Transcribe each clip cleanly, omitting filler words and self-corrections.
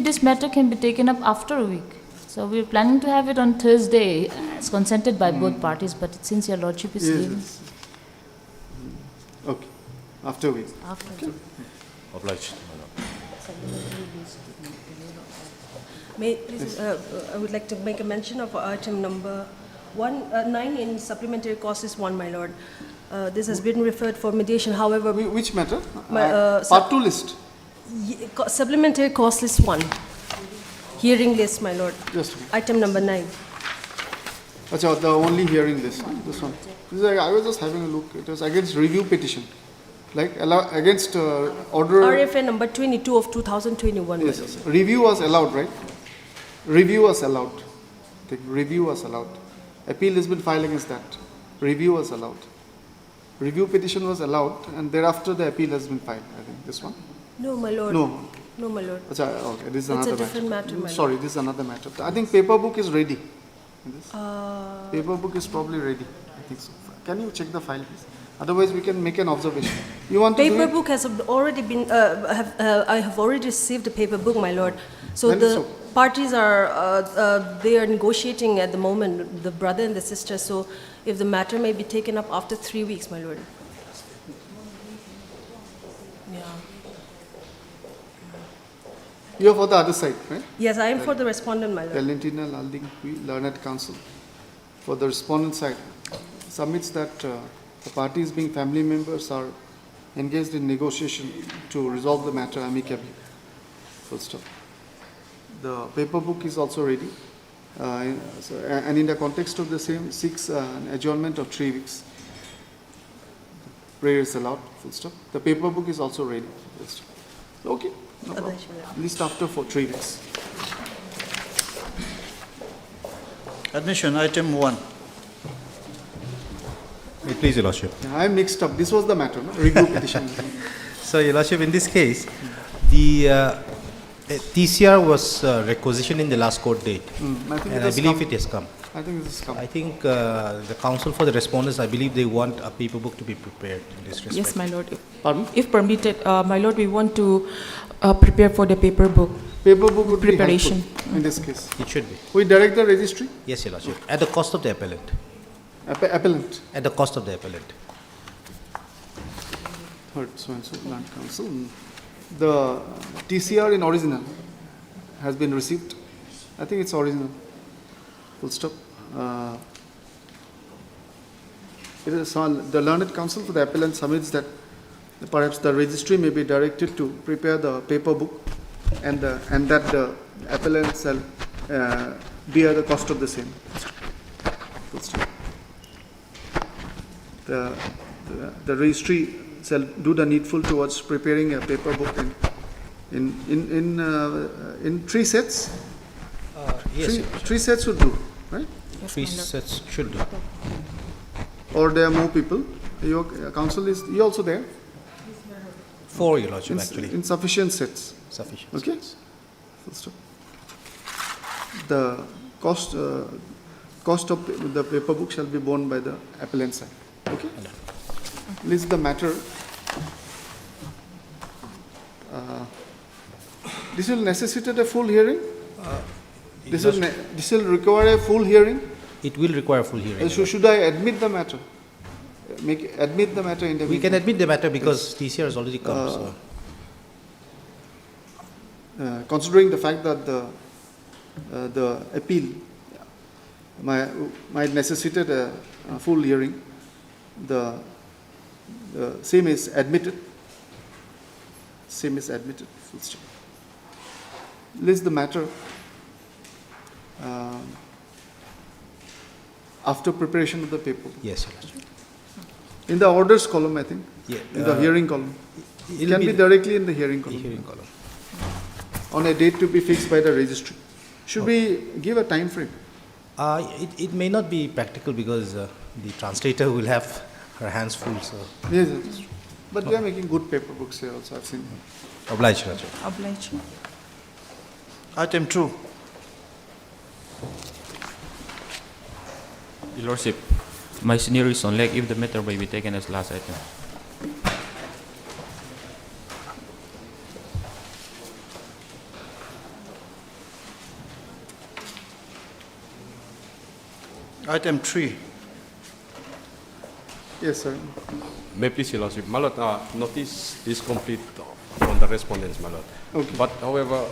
this matter can be taken up after a week. So we're planning to have it on Thursday. It's consented by both parties, but since your lordship is leaving. Yes. Okay. After a week. After. Obliged. Please, I would like to make a mention of item number 9 in supplementary cost is 1, my lord. This has been referred for mediation. However, Which matter? My, Part 2 list. Supplementary cost list 1. Hearing list, my lord. Just a minute. Item number 9. Achha, the only hearing list. This one. This is, I was just having a look. It was against review petition. Like against order. RFA number 22 of 2021. Yes, yes. Review was allowed, right? Review was allowed. The review was allowed. Appeal has been filed against that. Review was allowed. Review petition was allowed, and thereafter the appeal has been filed. I think this one. No, my lord. No. No, my lord. Achha, okay, this is It's another a different matter, my Sorry, this is another matter. I think paper book is ready. Paper book is probably ready. I think so. Can you check the file, please? Otherwise, we can make an observation. You want to do Paper it? book has already been, I have already received the paper book, my lord. So Then it's the okay. parties are, they are negotiating at the moment, the brother and the sister. So if the matter may be taken up after 3 weeks, my lord. Yeah. You are for the other side, right? Yes, I am for the respondent, my lord. Valentina Lalding, Learned Counsel. For the respondent side, submits that the parties being family members are engaged in negotiation to resolve the matter amicably. Full stop. The paper book is also ready. And in the context of the same, seeks an adjournment of 3 weeks. Prayer is allowed. Full stop. The paper book is also ready. Full stop. Okay. No problem. List after for 3 weeks. Admission, item 1. Please, Your Lordship. I am mixed up. This was the matter, no? Review petition. So, Your Lordship, in this case, the TCR was requisitioned in the last court date, I think and I has believe come. it has come. I think this is come. I think the counsel for the respondents, I believe they want a paper book to be prepared in this respect. Yes, my lord. Pardon? If permitted, my lord, we want to prepare for the paper book. Paper book would Preparation. be helpful in this case. It should be. We direct the registry, Yes, Your Lordship. At the cost of the appellant. appellant, At the cost of the appellant. third so-and-so land council. The TCR in original has been received. I think it's original. Full stop. It is on the learned counsel for the appellant submits that perhaps the registry may be directed to prepare the paper book and that the appellant shall bear the cost of the same. Full stop. The registry shall do the needful towards preparing a paper book in 3 sets. Yes, Your Lordship. 3 sets would do, right? Three sets should do. Or there are more people. Your counsel is you also there 4, Your Lordship, actually. in sufficient sets. Sufficient. Okay. Full stop. The cost of the paper book shall be borne by the appellant side. Okay. List the matter. This will necessitate a full hearing. This will require a full hearing. It will require full hearing. So should I admit the matter? Admit the matter in the We can admit the matter because TCR has already come. So. Considering the fact that the appeal might necessitate a full hearing, the same is admitted. Same is admitted. Full stop. List the matter after preparation of the paper. Yes, Your Lordship. In the orders column, I think. Yeah, In the hearing column. It it'll can be be directly in the hearing the column. hearing column. On a date to be fixed by the registry. Should we give a time frame? It may not be practical because the translator will have her hands full. So, Yes, that's true. But they are making good paper books here also, I've seen. obliged, Your Lordship. Oblige. Item 2. Your Lordship, my senior is on leg if the matter may be taken as last item. Item 3. Yes, sir. May please, Your Lordship. My Lord, notice is complete on the respondents, my Lord. Okay. But however,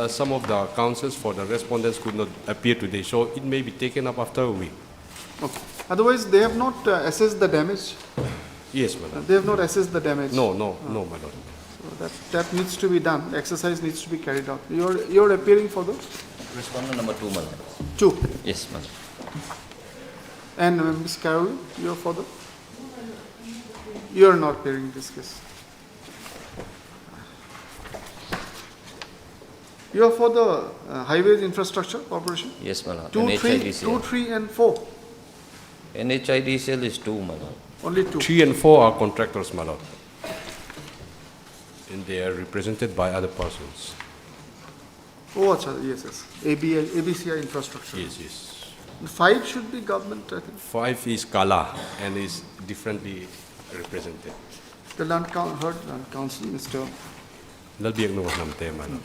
some of the counsels for the respondents could not appear today, so it may be taken up after a week. Okay. Otherwise, they have not assessed the damage. Yes, my Lord. They have not assessed the damage. No, my Lord. So that needs to be done. The exercise needs to be carried out. You're appearing for the Respondent number 2, Madam. 2. Yes, Madam. And Ms. Carol, you're for the? You're not appearing in this case. You are for the Highways Infrastructure Corporation? Yes, Madam. 2, 3, NHIDCL. 2, 3 and 4. NHIDCL is 2, Madam. Only 2. 3 and 4 are contractors, my Lord. And they are represented by other persons. Oh, achha, yes. ABCI Infrastructure. Yes. 5 should be government, I think. 5 is Kala and is differently represented. The Land Council, Mr. Lalbiak no namte, my Lord.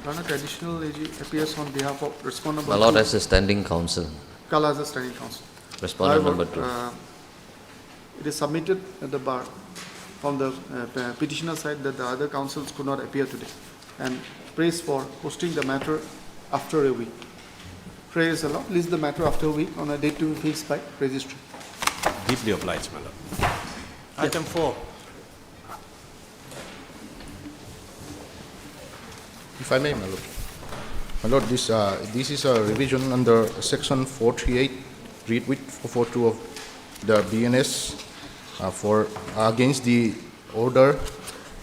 Learned Additional AG appears on behalf of Respondent My number Lord, 2. as a standing counsel. Kala as a standing counsel. Respondent However, number 2. It is submitted at the bar from the petitioner side that the other counsels could not appear today, and praise for posting the matter after a week. Praise the Lord. List the matter after a week on a date to be fixed by registry. Deeply obliged, my Lord. Item 4. If I may, my Lord. My Lord, this is a revision under Section 438, read with 442 of the BNS against the order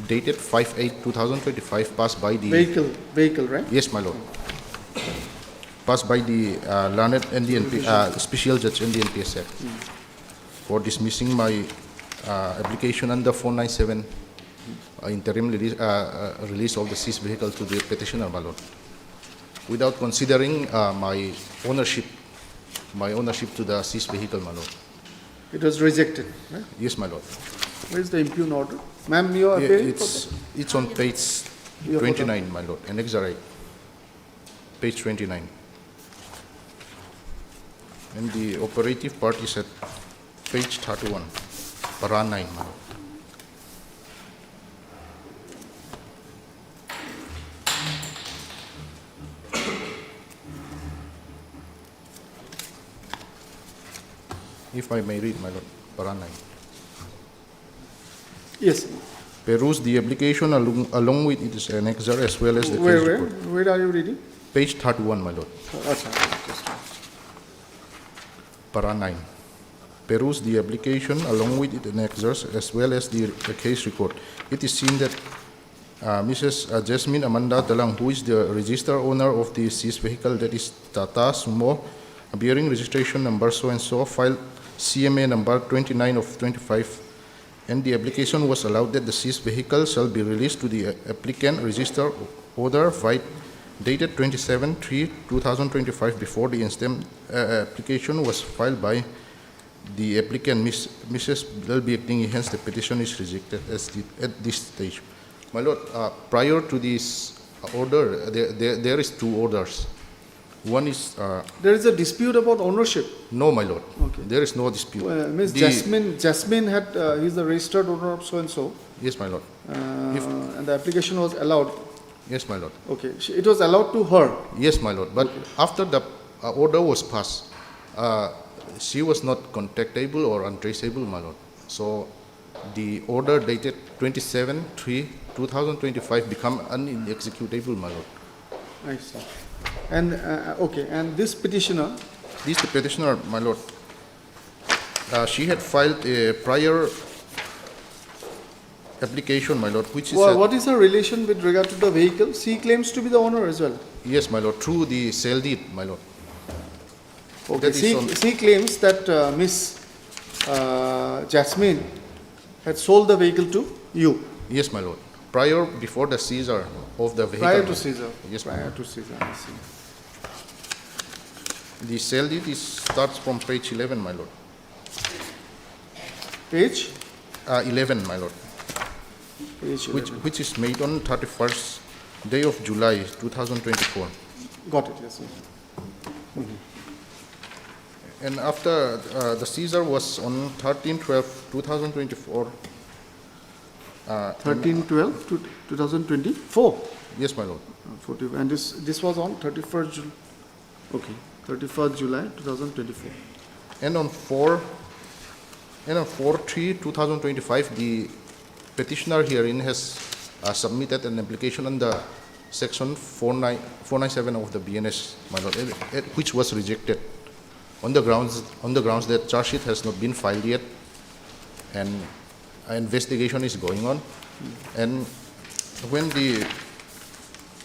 dated 5/8/2025 passed by the Vehicle, right? Yes, my Lord. Passed by the learned NDNP Special Judge NDNPS Act for dismissing my application under 497 interim release of the seized vehicle to the petitioner, my Lord, without considering my ownership to the seized vehicle, my Lord. It was rejected, right? Yes, my Lord. Where is the impugned order? Ma'am, you are appearing for It's on page Your 29, my Lord, Annexure, page 29. And the operative part is at page 31, para 9, my Lord. If I may read, my Lord, para 9. Yes. Peruse the application along with its annexure as well as the case Where? report. Where are you reading? Page 31, my Lord, Achha, just para 9. Peruse the application along with its annexures as well as the case report. It is seen that Mrs. Jasmine Amanda Talang, who is the registered owner of the seized vehicle, that is Tata Sumo, bearing registration number so-and-so, filed CMA number 29 of 25, and the application was allowed that the seized vehicle shall be released to the applicant registered order dated 27/3/2025 before the instant application was filed by the applicant, Mrs. Lalbiak. Hence, the petition is rejected at this stage. My Lord, prior to this order, there is 2 orders. One is... there is a dispute about ownership. No, my Lord. Okay. There is no dispute. Ms. Jasmine had, he's the registered owner of so-and-so. Yes, my Lord. And the application was allowed. Yes, my Lord. Okay. It was allowed to her. Yes, my Lord. But after the order was passed, she was not contactable or untraceable, my Lord. So the order dated 27/3/2025 become unexecutable, my Lord. I see. And, okay, and this petitioner? This the petitioner, my Lord. She had filed a prior application, my Lord, which is... Well, what is her relation with regard to the vehicle? She claims to be the owner as well. Yes, my Lord, through the sale deed, my Lord. Okay, she claims that Miss Jasmine had sold the vehicle to you. Yes, my Lord. Before the seizure of the vehicle. Prior to seizure. Yes, prior to seizure. I see. The sale deed starts from page 11, my Lord. Page? 11, my Lord. Page 11. Which is made on 31st day of July 2024. Got it, yes. And after the seizure was on 13/12/2024. 13/12/2024. Yes, my lord. 40, and this was on 31st July. Okay, 31st July 2024. And on 4/3/2025, the petitioner herein has submitted an application under section 497 of the BNS, my lord, which was rejected on the grounds that charge sheet has not been filed yet, and an investigation is going on. And when the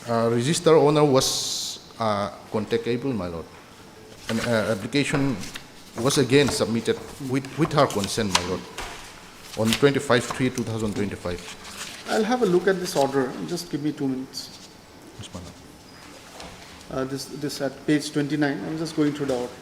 register owner was contactable, my lord, an application was again submitted with her consent, my lord, on 25/3/2025. I'll have a look at this order. Just give me 2 minutes. Yes, my lord. This at page 29. I'm just going through the order.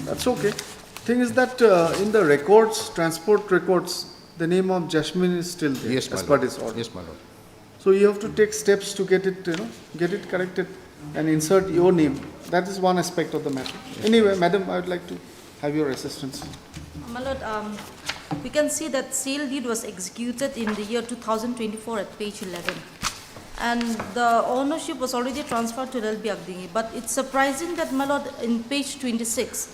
That's okay. Thing is that in the records, transport records, the name of Jasmine is still there. Yes, my as per lord. this order. Yes, my lord. So you have to take steps to get it, get it corrected and insert your name. That is one aspect of the matter. Anyway, madam, I would like to have your assistance. My lord, we can see that sale deed was executed in the year 2024 at page 11. And the ownership was already transferred to LB Agdingi. But it's surprising that, my lord, in page 26,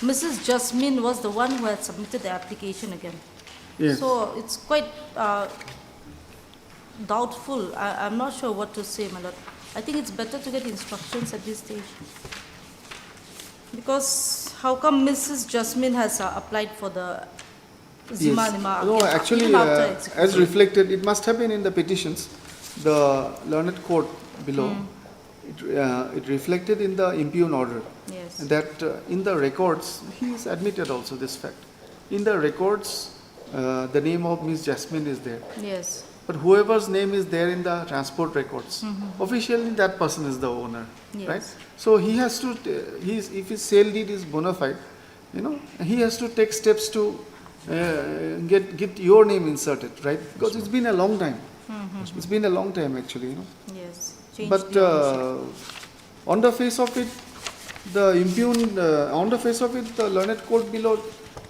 Mrs. Jasmine was the one who had submitted the application again. Yes. So it's quite doubtful. I'm not sure what to say, my lord. I think it's better to get instructions at this stage. Because how come Mrs. Jasmine has applied for the Zima Nima? No, again, actually, even after as execution? reflected, it must have been in the petitions, the learned court below. It reflected in the impugn order. Yes. That in the records, he is admitted also this fact. In the records, the name of Miss Jasmine is there. Yes. But whoever's name is there in the transport records, officially that person is the owner, Yes. right? So he has to, if his sale deed is bona fide, he has to take steps to get your name inserted, right? Because it's been a long time. It's been a long time actually, Yes. Change But the ownership. on the face of it, the learned court below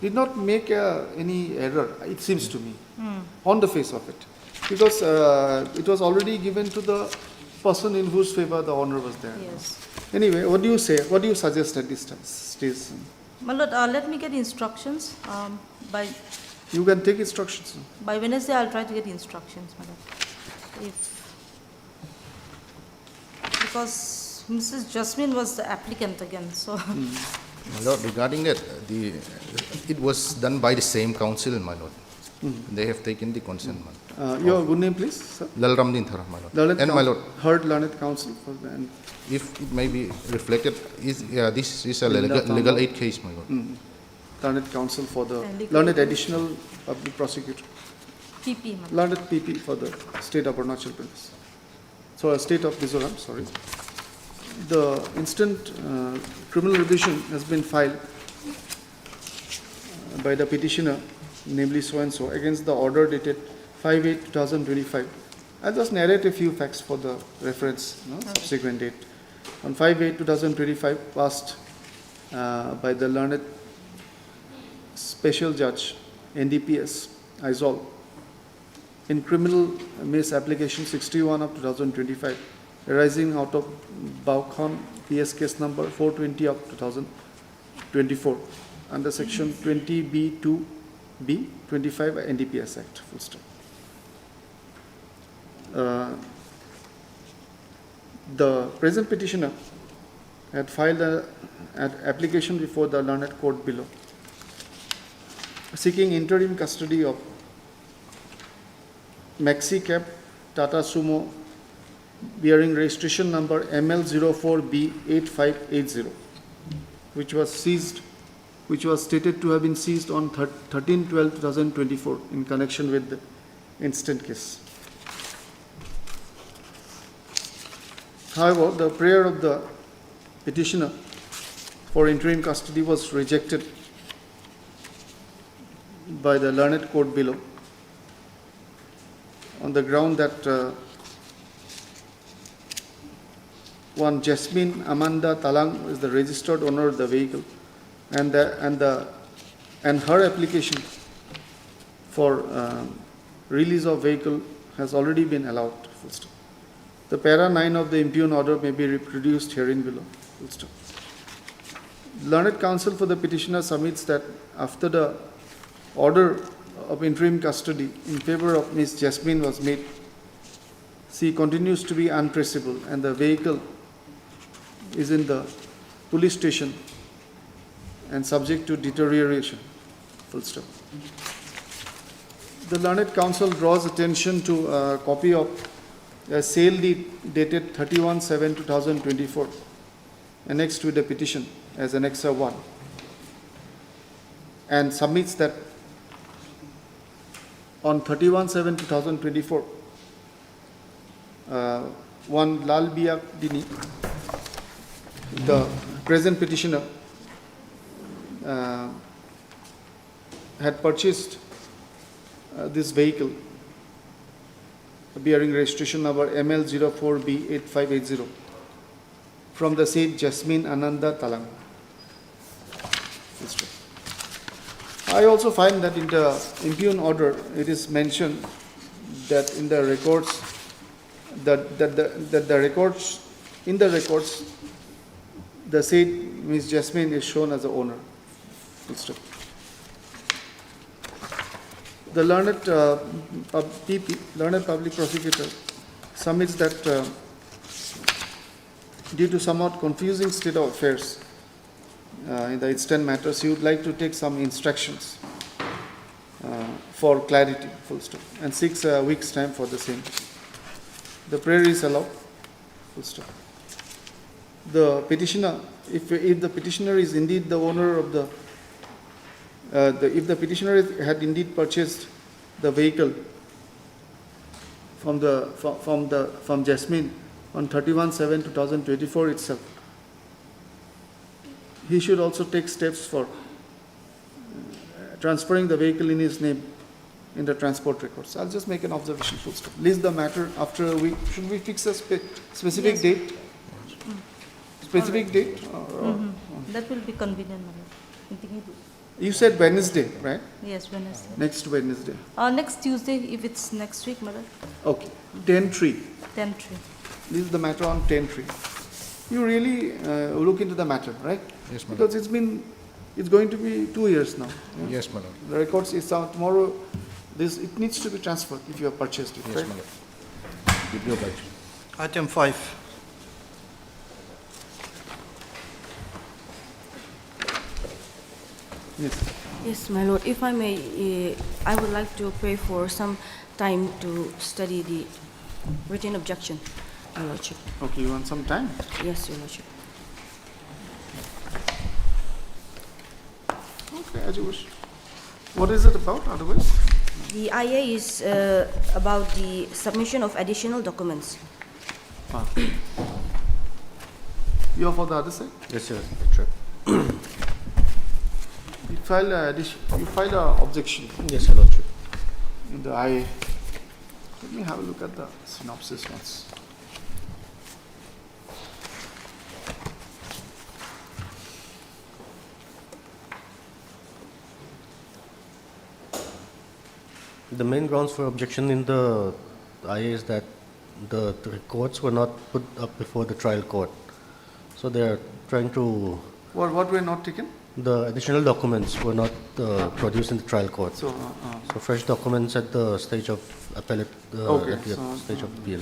did not make any error, it seems to me, on the face of it. Because it was already given to the person in whose favor the owner was there. Yes. Anyway, what do you say? What do you suggest at this stage? My lord, let me get instructions. You can take instructions. By Wednesday, I'll try to get instructions, my lord. Because Mrs. Jasmine was the applicant again, so. My lord, regarding that, it was done by the same council, my lord. They have taken the consent, my lord. Your good name, please, sir? Lalramdin Thara, my lord. Learned And my lord, Heard learned counsel for the and if it may be reflected, this is a Linda legal Thama. aid case, my lord. learned counsel for the And legal learned aid. additional public prosecutor. PP, my lord. Learned PP for the state of Arunachal Pradesh. So, state of Mizoram, sorry. The instant criminal revision has been filed by the petitioner, namely so-and-so, against the order dated 5/8/2025. I'll just narrate a few facts for the reference, subsequent date. On 5/8/2025, passed by the learned Special Judge, NDPS, Aizawl, in criminal misapplication 61 of 2025, arising out of Baukhon PS case number 420 of 2024, under section 20B2B 25 NDPS Act, full stop. The present petitioner had filed an application before the learned court below, seeking interim custody of Maxi Cab Tata Sumo bearing registration number ML04B8580, which was stated to have been seized on 13/12/2024 in connection with the instant case. However, the prayer of the petitioner for interim custody was rejected by the learned court below on the ground that one Jasmine Amanda Talang is the registered owner of the vehicle, and her application for release of vehicle has already been allowed. Full stop. The para 9 of the impugn order may be reproduced herein below. Full stop. Learned counsel for the petitioner submits that after the order of interim custody in favor of Ms. Jasmine was made, she continues to be untraceable and the vehicle is in the police station and subject to deterioration. Full stop. The learned counsel draws attention to a copy of a sale deed dated 31/7/2024 annexed to the petition as Annexure 1, and submits that on 31/7/2024, one Lal Biak Dini, the present petitioner, had purchased this vehicle bearing registration number ML04B8580 from the said Jasmine Ananda Talang. I also find that in the impugn order, it is mentioned that in the records, the said Ms. Jasmine is shown as the owner. The learned public prosecutor submits that due to somewhat confusing state of affairs in the instant matters, he would like to take some instructions for clarity, full stop, and 6 weeks time for the same. The prayer is allowed, full stop. The petitioner, if the petitioner is indeed the owner of if the petitioner had indeed purchased the vehicle from Jasmine on 31/7/2024 itself, he should also take steps for transferring the vehicle in his name in the transport records. I'll just make an observation, full stop. List the matter after a week. Should we fix a specific date? Specific date? That will be convenient. You said Wednesday, right? Yes, Wednesday. Next Wednesday. Next Tuesday, if it's next week, madam. Okay. 10/3. 10/3. This is the matter on 10/3. You really look into the matter, right? Yes, madam. Because it's going to be 2 years now. Yeah? Yes, madam. The records is out tomorrow. It needs to be transferred if you have purchased it, Yes, right? madam. With your obligation. Item 5. Yes. Yes, my lord, if I may, I would like to pray for some time to study the written objection, your lordship. Okay, you want some time? Yes, your lordship. Okay, as you wish. What is it about otherwise? The IA is about the submission of additional documents. You are for the other side? Yes, sir. That's right. filed an objection Yes, Your Lordship. in the IA. Let me have a look at the synopsis once. The main grounds for objection in the IA is that the records were not put up before the trial court. So they are trying to, What were not taken? the additional documents were not produced in the trial court. So, So fresh documents at the stage of appellate, Okay, at the so, stage of appeal.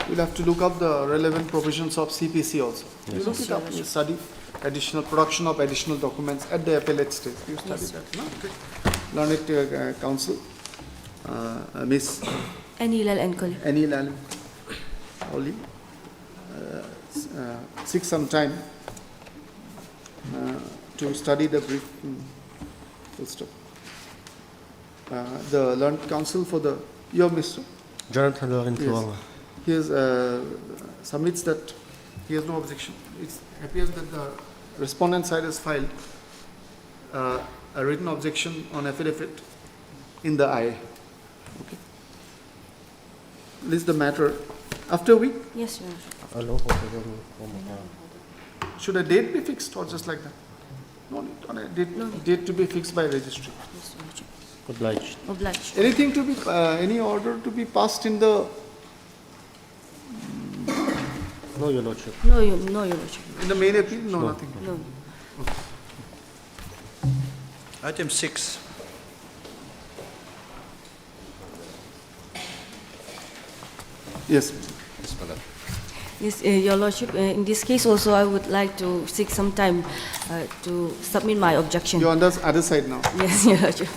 we'll have to look up the relevant provisions of CPC also. You look it up, you study additional production of additional documents at the appellate stage. You study that, no? Okay. Learned counsel, Miss Any Lal and colleague. Annie Lalin, Oli, seek some time to study the brief. Full stop. The learned counsel for the, your Mr. Jonathan Lorin Yes. He has, submits that he has no objection. It appears that the respondent side has filed a written objection on affidavit in the IA. Okay. List the matter. After a week, Yes, Your Lordship. should a date be fixed or just like that? No need on a date to be fixed by registry. Yes, Your Lordship. Obliged. Obliged. Anything to be, any order to be passed in the, No, Your Lordship. No, Your Lordship. in the main appeal? No, nothing. No. Item 6. Yes. Yes, Madam. Yes, Your Lordship, in this case also I would like to seek some time to submit my objection. You're on the other side now. Yes, Your Lordship.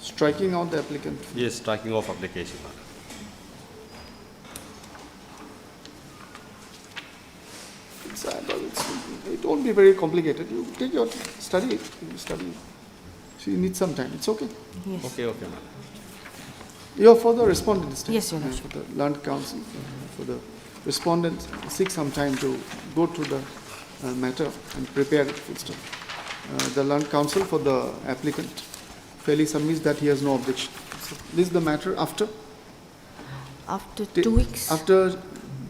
Striking out the applicant. Yes, striking off application, Madam. It won't be very complicated. You take your, study it. You study it. So you need some time. It's okay. Yes. Okay, Madam. You're for the respondent this time. Yes, Your Lordship. For the learned counsel, for the respondent, seek some time to go through the matter and prepare it. Full stop. The learned counsel for the applicant fairly submits that he has no objection. So list the matter after? After 2 weeks? After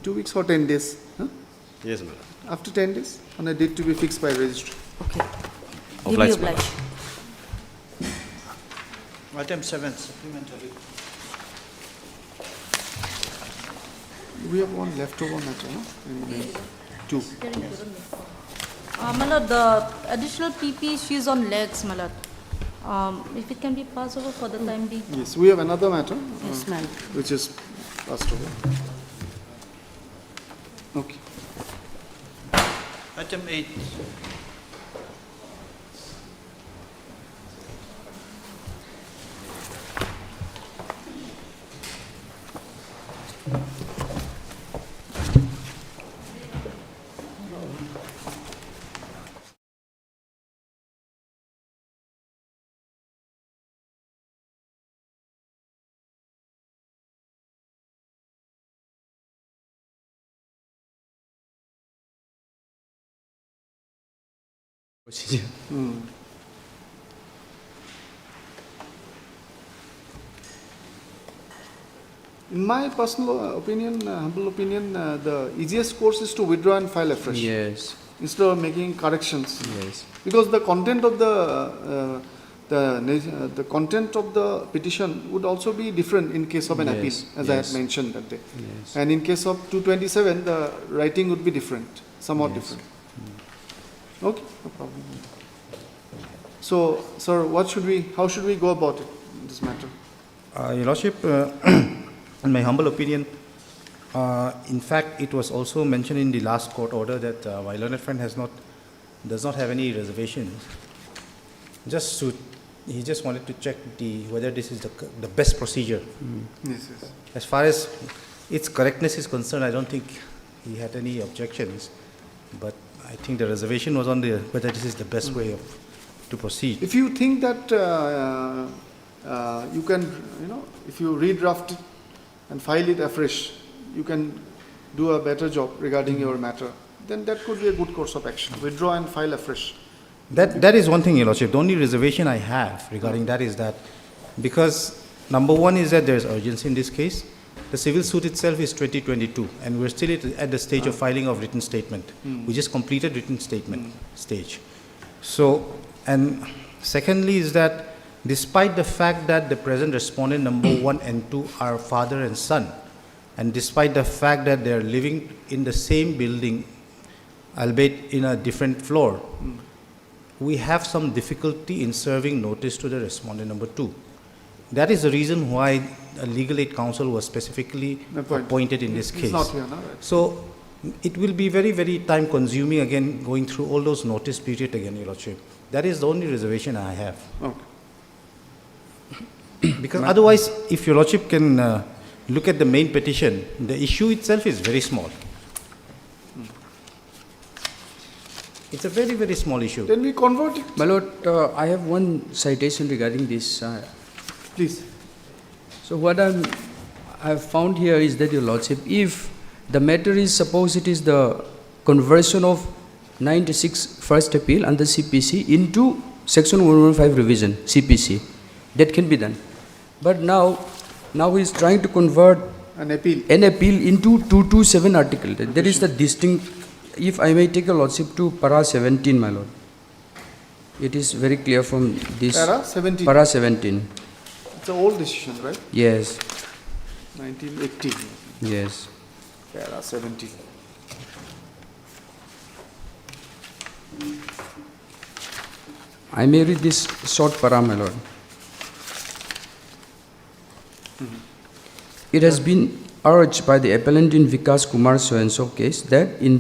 2 weeks or 10 days? Huh? Yes, Madam. After 10 days? On a date to be fixed by registry. Okay. Obliged, Duly Madam. obliged. Item 7, supplementary. We have one leftover matter, no? In 2. My lord, the additional PP issues on legs, my lord. If it can be passed over for the time being. Yes, we have another matter. Yes, ma'am. Which is passed over. Okay. Item 8. In my personal opinion, humble opinion, the easiest course is to withdraw and file afresh. Yes. Instead of making corrections. Yes. Because the content of the content of the petition would also be different in case of an appeal, Yes, as I had yes. mentioned that day. Yes. And in case of 227, the writing would be different, somewhat Yes. different. Okay, no problem. So, sir, how should we go about it, this matter? Your Lordship, in my humble opinion, in fact, it was also mentioned in the last court order that my learned friend does not have any reservations. He just wanted to check whether this is the best procedure. Yes, yes. As far as its correctness is concerned, I don't think he had any objections. But I think the reservation was on whether this is the best way to proceed. If you think that you can, if you redraft it and file it afresh, you can do a better job regarding your matter. Then that could be a good course of action. Withdraw and file afresh. That is one thing, Your Lordship. The only reservation I have regarding that is that, because number one is that there is urgency in this case. The civil suit itself is 2022, and we're still at the stage of filing of written statement. We just completed written statement stage. So, and secondly is that despite the fact that the present respondent number 1 and 2 are father and son, and despite the fact that they are living in the same building, albeit in a different floor, we have some difficulty in serving notice to the respondent number 2. That is the reason why a legal aid counsel was specifically appointed in this case. It's not here, no? Right. So it will be very, very time consuming again, going through all those notice period again, Your Lordship. That is the only reservation I have. Okay. Because otherwise, if Your Lordship can look at the main petition, the issue itself is very small. It's a very, very small issue. Then we convert it. My Lord, I have one citation regarding this. Please. So what I have found here is that, Your Lordship, if the matter is, suppose it is the conversion of 96 first appeal under CPC into section 115 revision CPC, that can be done. But now he is trying to convert an appeal into 227 article. There is the distinct, if I may take Your Lordship to para 17, my Lord. It is very clear from this. Para 17? Para 17. It's an old decision, right? Yes. 1980. Yes. Para 17. I may read this short para, my Lord. It has been urged by the appellant in Vikas Kumar so-and-so case that in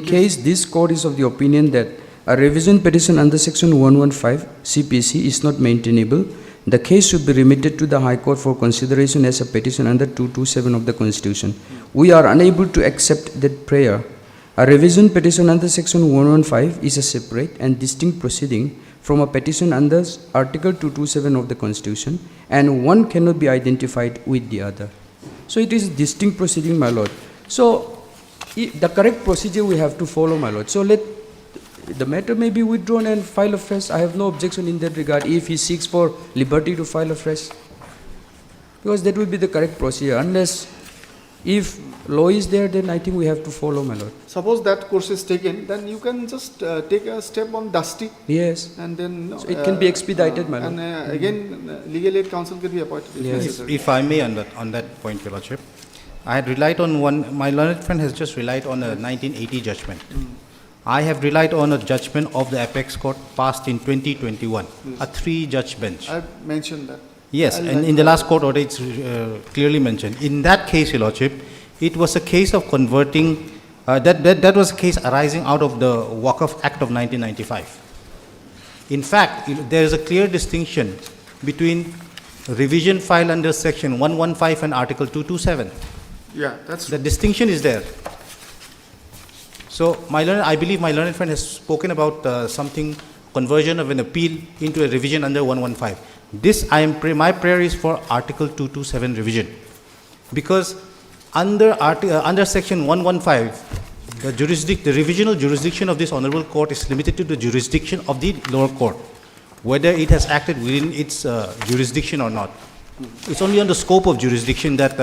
case this court is of the opinion that a revision petition under section 115 CPC is not maintainable, the case should be remitted to the High Court for consideration as a petition under 227 of the Constitution. We are unable to accept that prayer. A revision petition under section 115 is a separate and distinct proceeding from a petition under Article 227 of the Constitution, and one cannot be identified with the other. So it is a distinct proceeding, my Lord. So the correct procedure we have to follow, my Lord. So let the matter may be withdrawn and file afresh. I have no objection in that regard if he seeks for liberty to file afresh, because that will be the correct procedure. Unless if law is there, then I think we have to follow, my Lord. Suppose that course is taken, then you can just take a step on Dusty. Yes. And then So it can be expedited, my Lord. And again, legal aid counsel can be appointed if necessary. If I may, on that point, Your Lordship, I had relied on my learned friend has just relied on a 1980 judgment. I have relied on a judgment of the Apex Court passed in 2021, a 3-judge bench. I mentioned that. Yes, and in the last court order, it's clearly mentioned. In that case, Your Lordship, it was a case of converting, that was a case arising out of the Waqf Act of 1995. In fact, there is a clear distinction between revision file under section 115 and article 227. Yeah, that's the distinction is there. So I believe my learned friend has spoken about something, conversion of an appeal into a revision under 115. This my prayer is for article 227 revision, because under section 115, the revisional jurisdiction of this honorable court is limited to the jurisdiction of the lower court, whether it has acted within its jurisdiction or not. It's only on the scope of jurisdiction that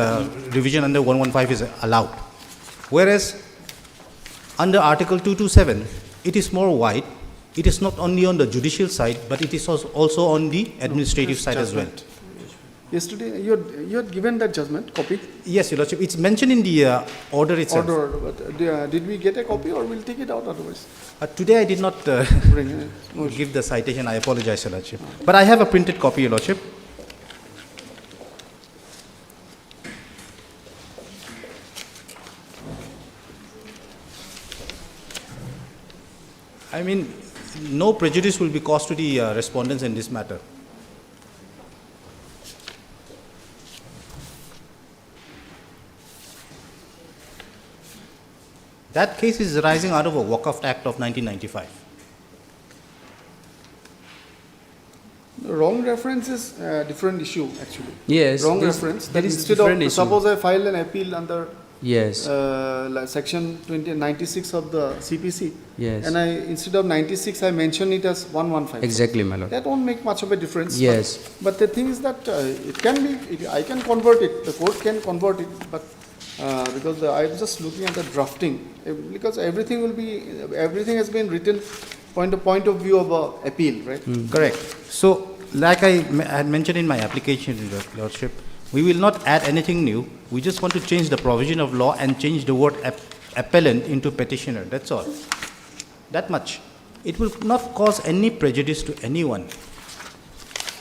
revision under 115 is allowed. Whereas under article 227, it is more wide. It is not only on the judicial side, but it is also on the administrative side as well. Yesterday, you had given that judgment copy? Yes, Your Lordship. It's mentioned in the order itself. Order, but did we get a copy or we'll take it out otherwise? Today I did not give the citation. I apologize, Your Lordship. But I have a printed copy, Your Lordship. I mean, no prejudice will be caused to the respondents in this matter. That case is arising out of a Waqf Act of 1995. Wrong reference is a different issue, actually. Yes. Wrong this- reference. There That is instead different of, issue. suppose I file an appeal under Yes. like section 96 of the CPC. Yes. And instead of 96, I mention it as 115. Exactly, my lord. That won't make much of a difference. Yes. But the thing is that it can be, I can convert it, the court can convert it, but because I'm just looking at the drafting, because everything has been written point of view of appeal, right? Correct. So, like I had mentioned in my application, Your Lordship, we will not add anything new. We just want to change the provision of law and change the word appellant into petitioner. That's all. That much. It will not cause any prejudice to anyone.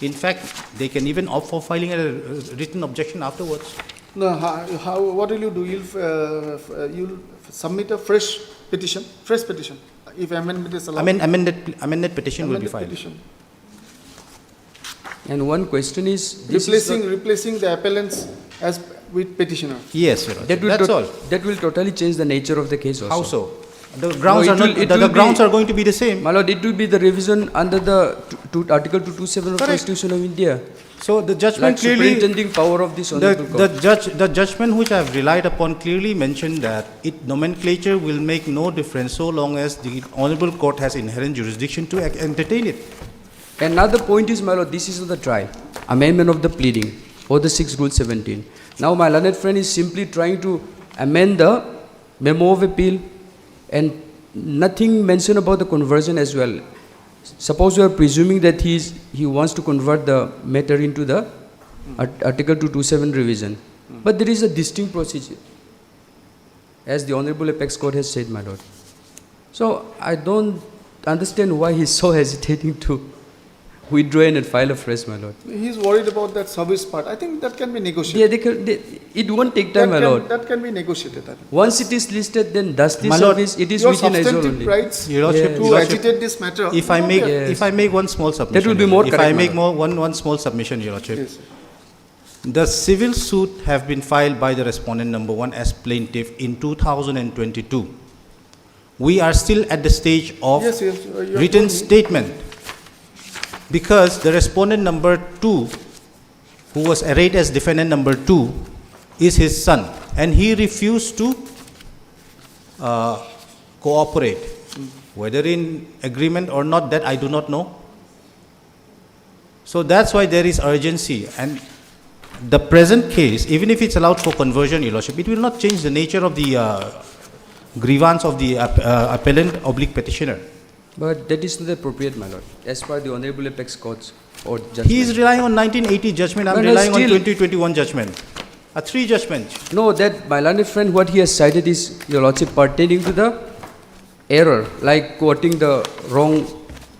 In fact, they can even opt for filing a written objection afterwards. No, what will you do? You'll submit a fresh petition, if amendment is allowed. Amended petition will be Amended filed. petition. And one question is, this is Replacing the appellants as with petitioner. Yes, Your Lordship. That's all. That will totally change the nature of the case also. How so? The grounds, No, grounds are going to be the same. My lord, it will be the revision under the Article 227 of Correct. Constitution of India. So the judgment Like clearly, superintending power of this honorable court. the judgment which I have relied upon clearly mentioned that nomenclature will make no difference so long as the honorable court has inherent jurisdiction to entertain it. Another point is, my lord, this is the trial, amendment of the pleading, or the 6 Rule 17. Now my learned friend is simply trying to amend the memo of appeal, and nothing mentioned about the conversion as well. Suppose we are presuming that he wants to convert the matter into the Article 227 revision. But there is a distinct procedure, as the Honorable Apex Court has said, my lord. So I don't understand why he is so hesitating to withdraw and file a fresh, my lord. He's worried about that service part. I think that can be negotiated. Yeah, it won't take time, my lord. That can be negotiated. I think. Once it is listed, then does this My lord, service, it is Your within ISO substantive only. rights Your Lordship, to Your Lordship, agitate this matter. If I make Yes. if I make one small submission, That will be more if correct, I my make lord. one small submission, Your Lordship. Yes. The civil suit have been filed by the respondent number 1 as plaintiff in 2022. We are still at the stage of Yes, you have written told me. statement, because the respondent number 2, who was arraigned as defendant number 2, is his son, and he refused to cooperate. Whether in agreement or not, that I do not know. So that's why there is urgency, and the present case, even if it's allowed for conversion, Your Lordship, it will not change the nature of the grievance of the appellant oblique petitioner. But that is not appropriate, my lord, as per the Honorable Apex Courts or judgment. He is relying on 1980 judgment, I'm But relying on still- 2021 judgment. A 3 judgment. No, that my learned friend, what he has cited is, your lordship, pertaining to the error, like quoting the wrong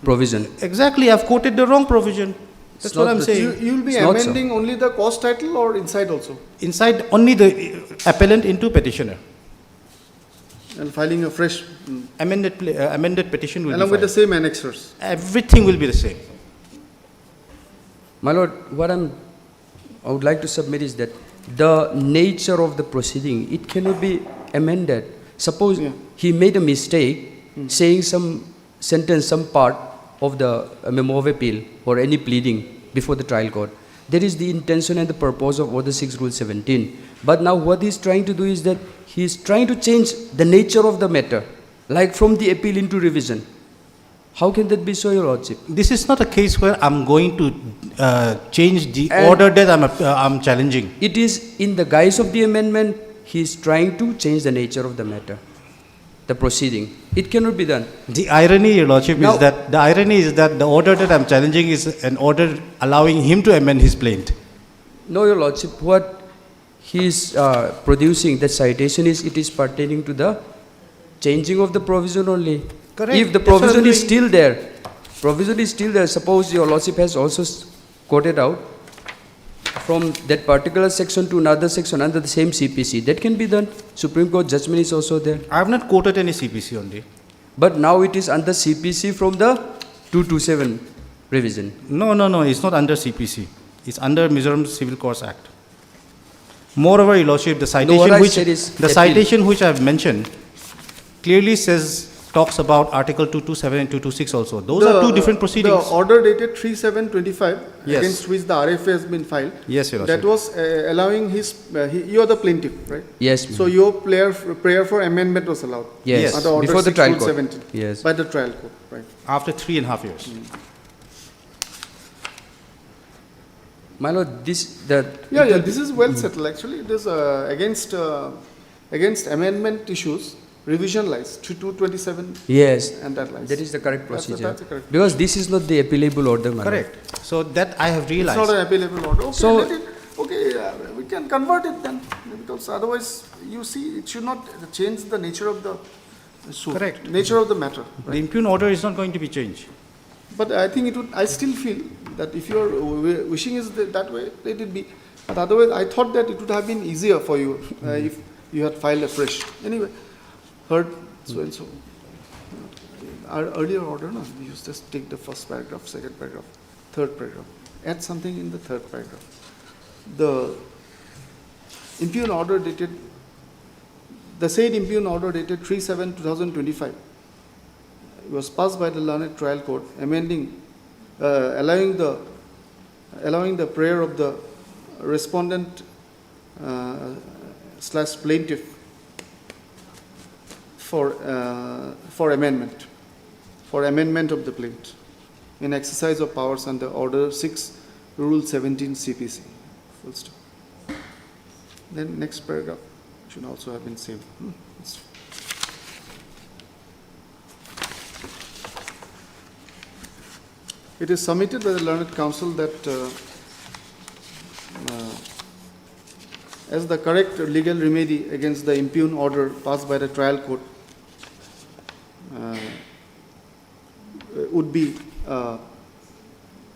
provision. Exactly, I've quoted the wrong provision. That's It's what not I'm the- saying. You will be It's not so. amending only the cause title or inside also? Inside only the appellant into petitioner. And filing a fresh, Amended petition will along be with the filed. same annexures. Everything will be the same. My lord, what I would like to submit is that the nature of the proceeding, it cannot be amended. Suppose Yeah. he made a mistake saying some sentence, some part of the memo of appeal or any pleading before the trial court. There is the intention and the purpose of Order 6 Rule 17. But now what he is trying to do is that he is trying to change the nature of the matter, like from the appeal into revision. How can that be so, your lordship? This is not a case where I'm going to change the And- order that I'm challenging. It is in the guise of the amendment, he is trying to change the nature of the matter, the proceeding. It cannot be done. The irony, Your Lordship, Now- is that the order that I'm challenging is an order allowing him to amend his plaint. No, your lordship, what he is producing, that citation is, it is pertaining to the changing of the provision only. Correct. If the That's what I'm provision is doing. still there, suppose your lordship has also quoted out from that particular section to another section under the same CPC, that can be done. Supreme Court judgment is also there. I have not quoted any CPC only. But now it is under CPC from the 227 revision. No, it's not under CPC. It's under Mizoram Civil Courts Act. Moreover, Your Lordship, the what I said is citation appeal. which I have mentioned clearly says talks about Article 227 and 226 also. Those are two different proceedings. The order dated 3/7/25, Yes. against which the RFA has been filed. Yes, Your That Lordship. was allowing you are the plaintiff, right? Yes. So your prayer for amendment was allowed. Yes. Under order Before the 6 trial rule court. 17. Yes. By the trial court, right. After 3.5 years. My lord, this This is well settled. Actually, it is against amendment issues, revision lies to 227. yes, And that lies. that is the correct That's procedure. the correct. Because this is not the appealable order, my lord. Correct. So that I have It's realized. not an appealable order. Okay, So- let it, we can convert it then, because otherwise, you see, it should not change the nature of the suit. Correct. Nature of the matter. The Right? impugn order is not going to be changed. But I think it would, I still feel that if your wishing is that way, let it be. But otherwise, I thought that it would have been easier for you if you had filed afresh. Anyway, heard so and so. Our earlier order, no, you just take the first paragraph, second paragraph, third paragraph. Add something in the third paragraph. The impugn order dated, the said impugn order dated 3/7/2025 was passed by the learned trial court, amending, allowing the prayer of the respondent slash plaintiff for amendment of the plaint in exercise of powers under Order 6, Rule 17 CPC. Full stop. Then next paragraph should also have been same. It is submitted by the learned counsel that as the correct legal remedy against the impugn order passed by the trial court would be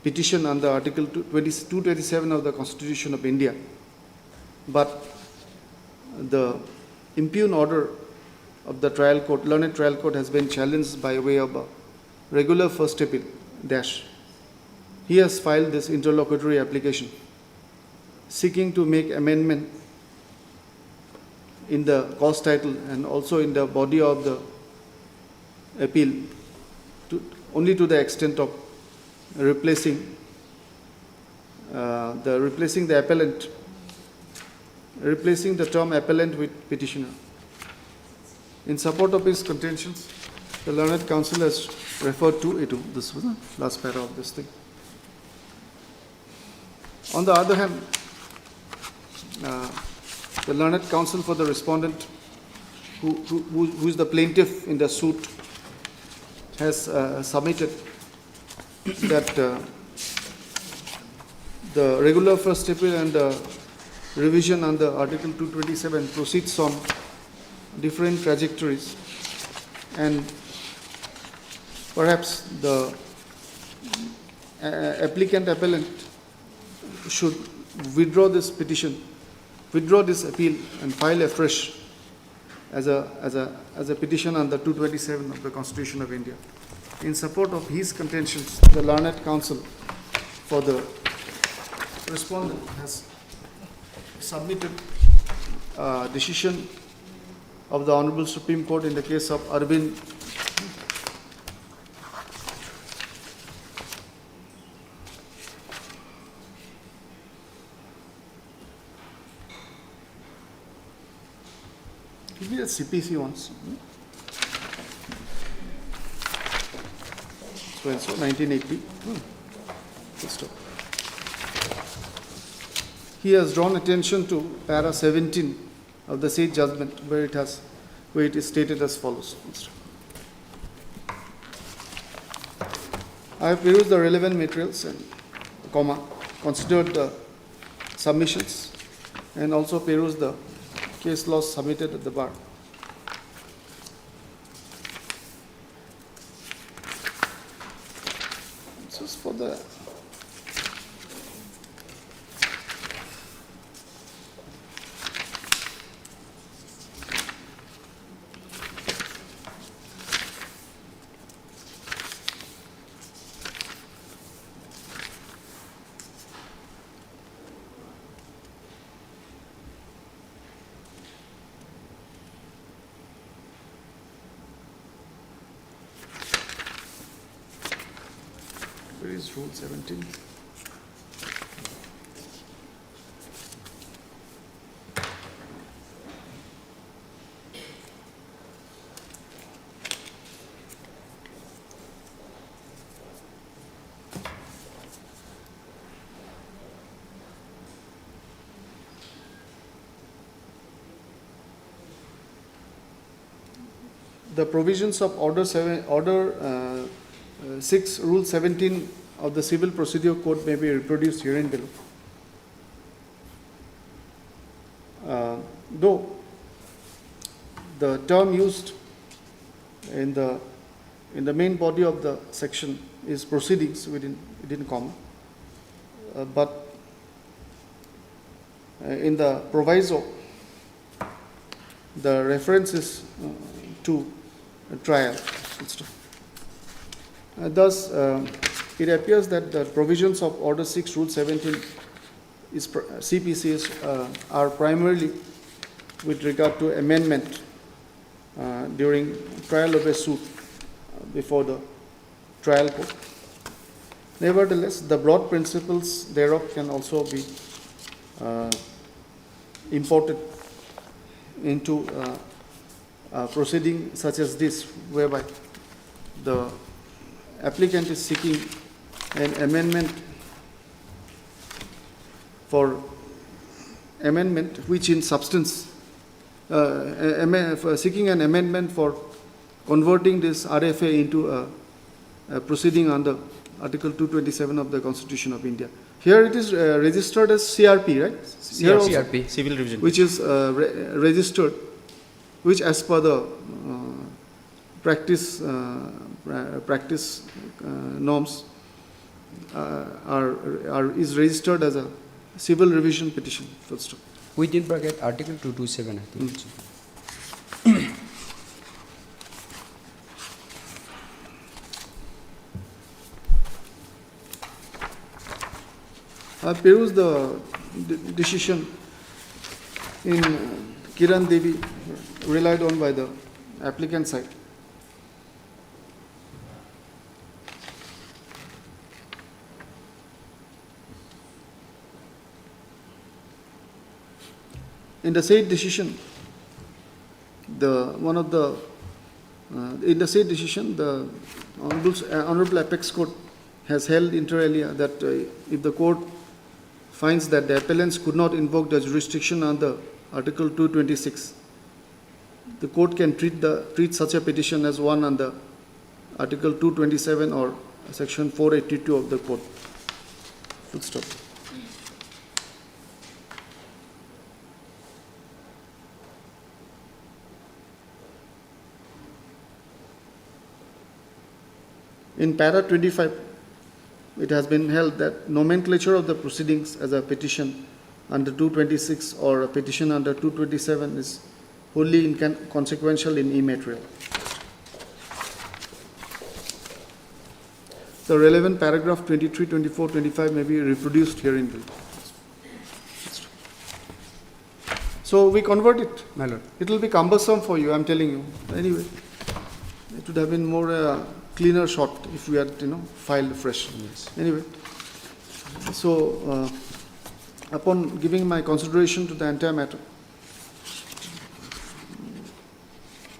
petition under Article 227 of the Constitution of India. But the impugn order of the trial court, learned trial court, has been challenged by way of a regular first appeal, dash. He has filed this interlocutory application seeking to make amendment in the cause title and also in the body of the appeal only to the extent of replacing the appellant, replacing the term appellant with petitioner. In support of his contentions, the learned counsel has referred to it. This was the last paragraph of this thing. On the other hand, the learned counsel for the respondent, who is the plaintiff in the suit, has submitted that the regular first appeal and the revision under Article 227 proceeds on different trajectories, and perhaps the appellant should withdraw this petition, withdraw this appeal, and file afresh as a petition under 227 of the Constitution of India. In support of his contentions, the learned counsel for the respondent has submitted a decision of the Honorable Supreme Court in the case of Arvind Give me the CPC once. So and so, 1980. Good stop. He has drawn attention to para 17 of the said judgment, where it is stated as follows. I have perused the relevant materials and considered the submissions, and also perused the case laws submitted at the bar. This is for the Where is Rule 17? The provisions of Order 6, Rule 17 of the Civil Procedure Code may be reproduced herein below. Though the term used in the main body of the section is proceedings within comma, but in the proviso, the reference is to trial. Thus, it appears that the provisions of Order 6, Rule 17 CPCs are primarily with regard to amendment during trial of a suit before the trial court. Nevertheless, the broad principles thereof can also be imported into proceeding such as this, whereby the applicant is seeking an amendment which in substance seeking an amendment for converting this RFA into a proceeding under Article 227 of the Constitution of India. Here it is registered as CRP, right? Here also, CRP, Civil Revision. which is registered, which as per the practice norms is registered as a civil revision petition. First. Within bracket Article 227, I think. I perused the decision in Kiran Devi relied on by the applicant side. In the said decision, the Honorable Apex Court has held inter alia that if the court finds that the appellants could not invoke the jurisdiction under Article 226, the court can treat such a petition as one under Article 227 or Section 482 of the Code. Full stop. In para 25, it has been held that nomenclature of the proceedings as a petition under 226 or a petition under 227 is wholly inconsequential in immaterial. The relevant paragraph 23, 24, 25 may be reproduced here in bill. So we convert it. My lord. It will be cumbersome for you, I'm telling you. Anyway, it would have been more cleaner shot if we had, filed fresh. Yes. Anyway, so upon giving my consideration to the entire matter,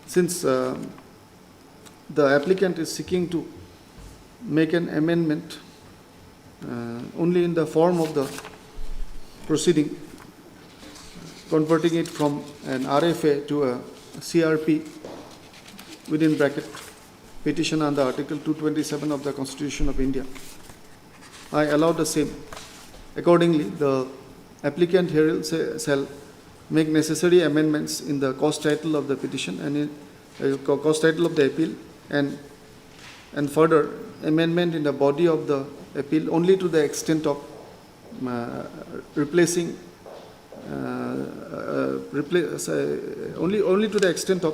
since the applicant is seeking to make an amendment only in the form of the proceeding, converting it from an RFA to a CRP within bracket petition under Article 227 of the Constitution of India, I allow the same. Accordingly, the applicant here shall make necessary amendments in the cause title of the petition and in cause title of the appeal, and further amendment in the body of the appeal only to the extent of replacing only to the extent of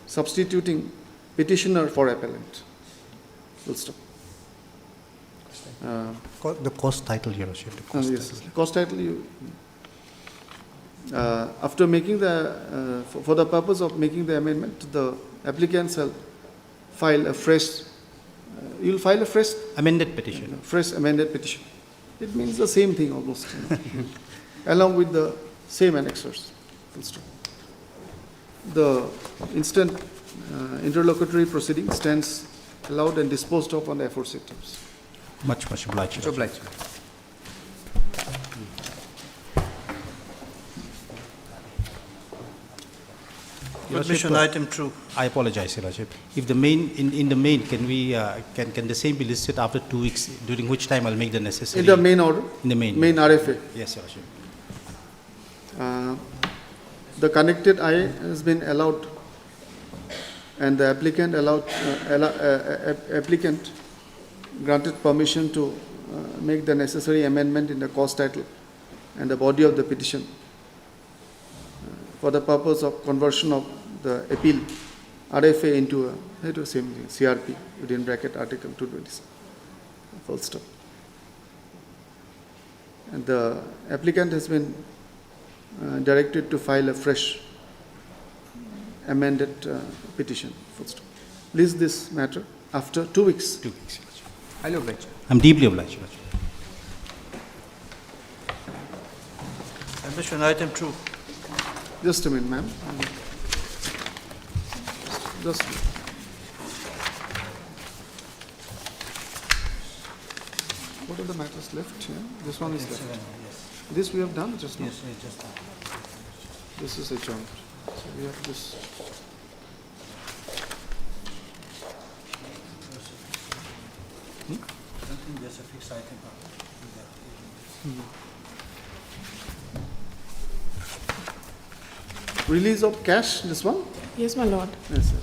substituting petitioner for appellant. Full stop. The cause title here, Ashir, the cause Yes, title. cause title. After making the for the purpose of making the amendment, the applicant shall file a fresh you'll file a fresh Amended petition. fresh amended petition. It means the same thing almost, along with the same annexures. Full stop. The instant interlocutory proceeding stands allowed and disposed of on the aforesaid terms. Much obliged. Your Lordship. Submission item 2. I apologize, Your Lordship. If the main, in the main, can we, can the same be listed after 2 weeks, during which time I'll make the necessary? In the main order, In the main. main RFA, Yes, Your Lordship. the connected eye has been allowed and the applicant applicant granted permission to make the necessary amendment in the cause title and the body of the petition for the purpose of conversion of the appeal RFA into a same thing, CRP within bracket article 227. Full stop. And the applicant has been directed to file a fresh amended petition. Full stop. List this matter after 2 weeks. 2 weeks, Your Lordship. Highly obliged. I'm deeply obliged, Your Lordship. Submission item 2. Just a minute, ma'am. Just. What are the matters left here? This one is left. This we have done just now. Yes, just now. This is adjourned. So we have this. I don't think there's a fixed item. Release of cash, this one? Yes, my lord. Yes, sir.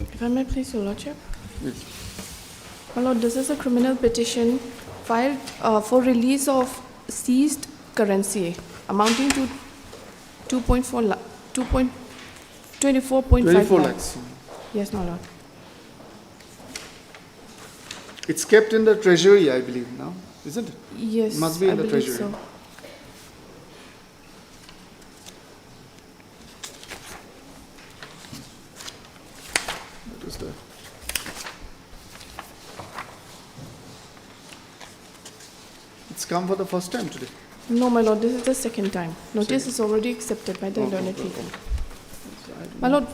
If I may please, Your Lordship. Yes. My lord, this is a criminal petition filed for release of seized currency amounting to 24.5 24 lakhs. Yes, my lord. It's kept in the treasury, I believe, now, isn't it? Yes, Must be in I the believe treasury. so. That is the. It's come for the first time today. No, my lord, this is the second time. Notice is already accepted by the Okay, learned okay, people. okay. So I don't My lord,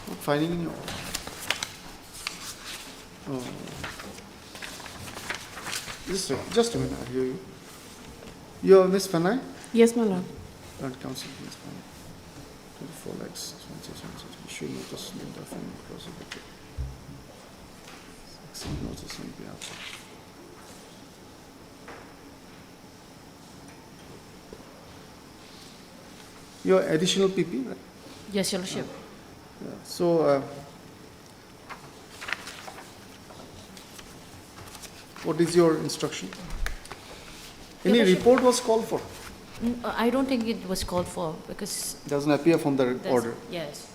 Not finding in your. Oh. Just a minute, I hear you. You are Miss Fanai? yes, my lord. Current counsel, Miss Fanai. 24 lakhs, issue notice in the form of prosecutor. Accept notice on behalf of. Your additional PP, right? Yes, Your Lordship. Yeah. So, what is your instruction? Any Your Lordship. report was called for? I don't think it was called for because. Doesn't appear from the there's- order. Yes.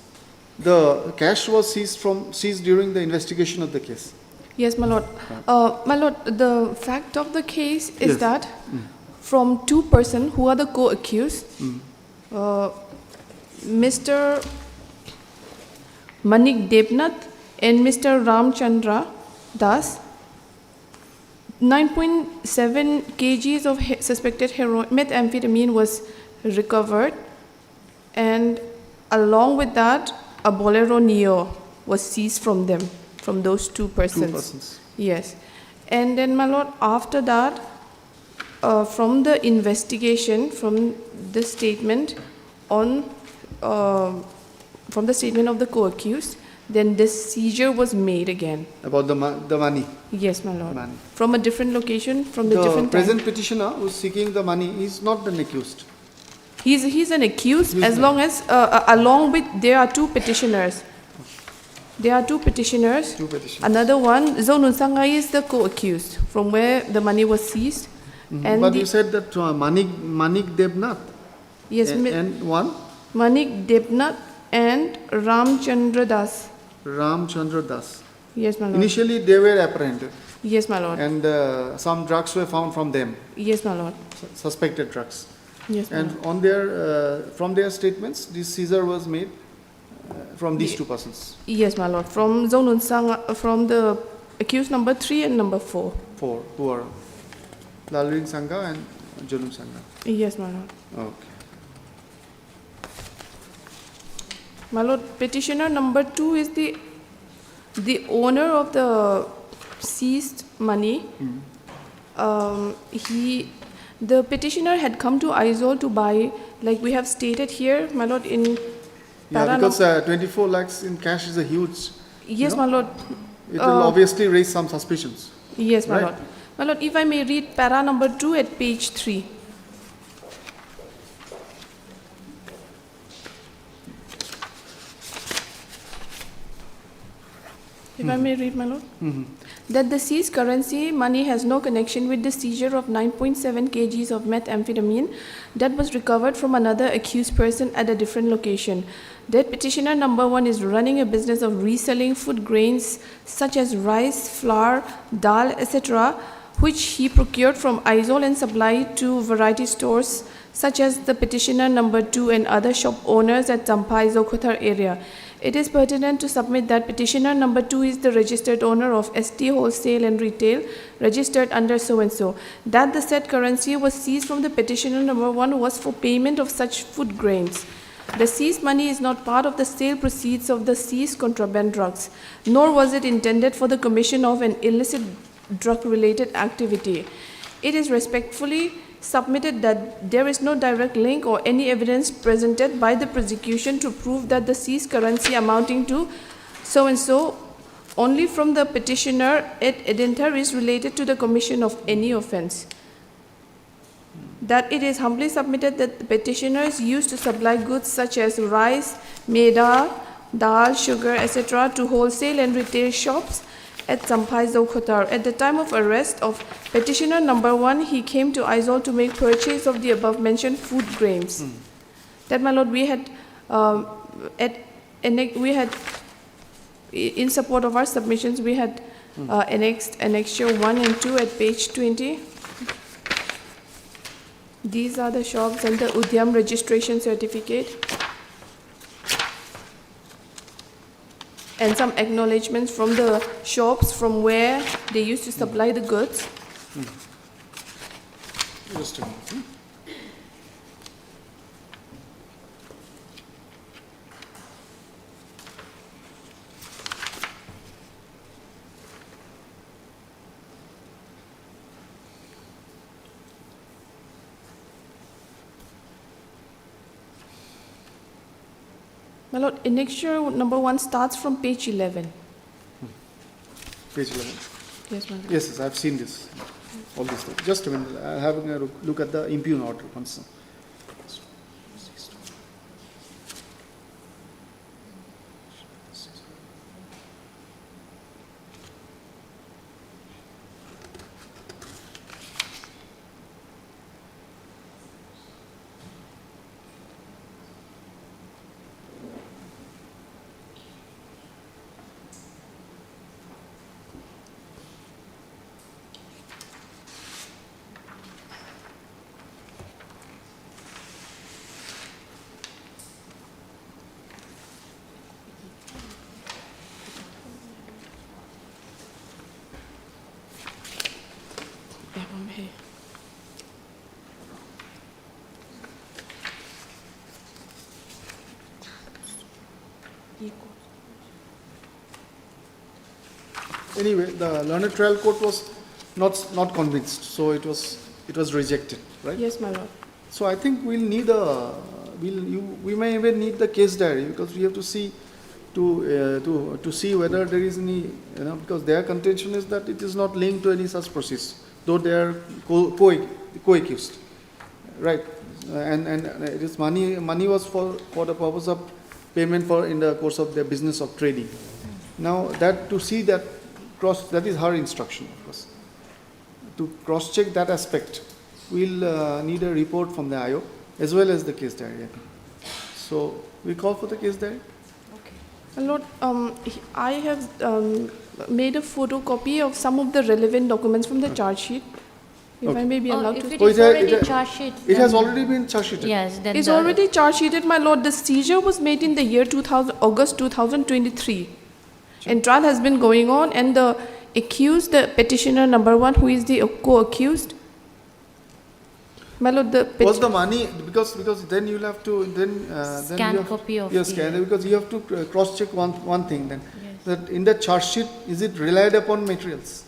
The cash was seized during the investigation of the case. Yes, my lord. My lord, the fact of the case is Yes. that from two persons who are the co-accused, Mr. Manik Debnath and Mr. Ramchandra Das, 9.7 kgs of suspected methamphetamine was recovered, and along with that, a Bolero Neo was seized from them, from those two persons. 2 persons. Yes. And then, my lord, after that, from the investigation, from the statement on, from the statement of the co-accused, then this seizure was made again. About the money. Yes, my lord. Money. From a different location, from the The different present time. petitioner who is seeking the money is not an accused. He's an accused He's as not. long as, along with, there are two petitioners. There are two petitioners. Two petitioners. Another one, Zonun Sangai is the co-accused, from where the money was seized. And But the- you said that Manik Debnath. Yes, And one? Manik Debnath and Ramchandra Das. Ramchandra Das. Yes, my lord. Initially, they were apprehended. Yes, my lord. And some drugs were found from them, Yes, my lord. suspected drugs. Yes, my And lord. on their, from their statements, this seizure was made from these two persons? Yes, my lord. From Zonun Sang, from the accused number 3 and number 4. 4, who are Lalring Sangha and Jonum Sangha. Yes, my lord. Okay. My lord, petitioner number 2 is the owner of the seized money. The petitioner had come to Aizawl to buy, like we have stated here, my lord, in Yeah, because 24 lakhs in cash is a huge. Yes, my lord. It will obviously raise some suspicions. Yes, my right? lord. My lord, if I may read para number 2 at page 3. If I may read, my lord. That the seized currency money has no connection with the seizure of 9.7 kgs of methamphetamine that was recovered from another accused person at a different location. That petitioner number 1 is running a business of reselling food grains such as rice, flour, dal, etc., which he procured from Aizawl and supplied to variety stores such as the petitioner number 2 and other shop owners at Champai Zokothar area. It is pertinent to submit that petitioner number 2 is the registered owner of ST Wholesale and Retail, registered under so-and-so. That the said currency was seized from the petitioner number 1 was for payment of such food grains. The seized money is not part of the sale proceeds of the seized contraband drugs, nor was it intended for the commission of an illicit drug-related activity. It is respectfully submitted that there is no direct link or any evidence presented by the prosecution to prove that the seized currency amounting to so-and-so only from the petitioner et identer is related to the commission of any offense. That it is humbly submitted that the petitioners used to supply goods such as rice, maida, dal, sugar, etc. to wholesale and retail shops at Champai Zokothar. At the time of arrest of petitioner number 1, he came to Aizawl to make purchase of the above mentioned food grains. That, my lord, we had in support of our submissions, we had annexed annexure 1 and 2 at page 20. These are the shops and the Udyam registration certificate. And some acknowledgements from the shops from where they used to supply the goods. Just a minute. My lord, annexure number 1 starts from page 11. Page 11. Yes, my lord. Yes, I've seen this. All this stuff. Just a minute. I'm having a look at the impugn order once. Anyway, the learned trial court was not convinced, so it was rejected, right? Yes, my lord. So I think we'll need we may even need the case diary, because we have to see to see whether there is any, because their contention is that it is not linked to any such process, though they are co-accused, right? And it is money was for the purpose of payment for in the course of their business of trading. Now that to see that that is her instruction, of course. To cross-check that aspect, we'll need a report from the IO as well as the case diary, I think. So we call for the case diary. My lord, I have made a photocopy of some of the relevant documents from the charge sheet. If I may be allowed if to. it Oh, is already charge sheet. It has then- already been charge sheeted. Yes, then It's the- already charge sheeted, my lord. The seizure was made in the year 2000, August 2023. And trial has been going on, and the accused, the petitioner number 1, who is the co-accused, my lord, Was the money, because then you'll have to, then Scan you have, copy of yes, the- scan, because you have to cross-check one thing then. Yes. That in the charge sheet, is it relied upon materials?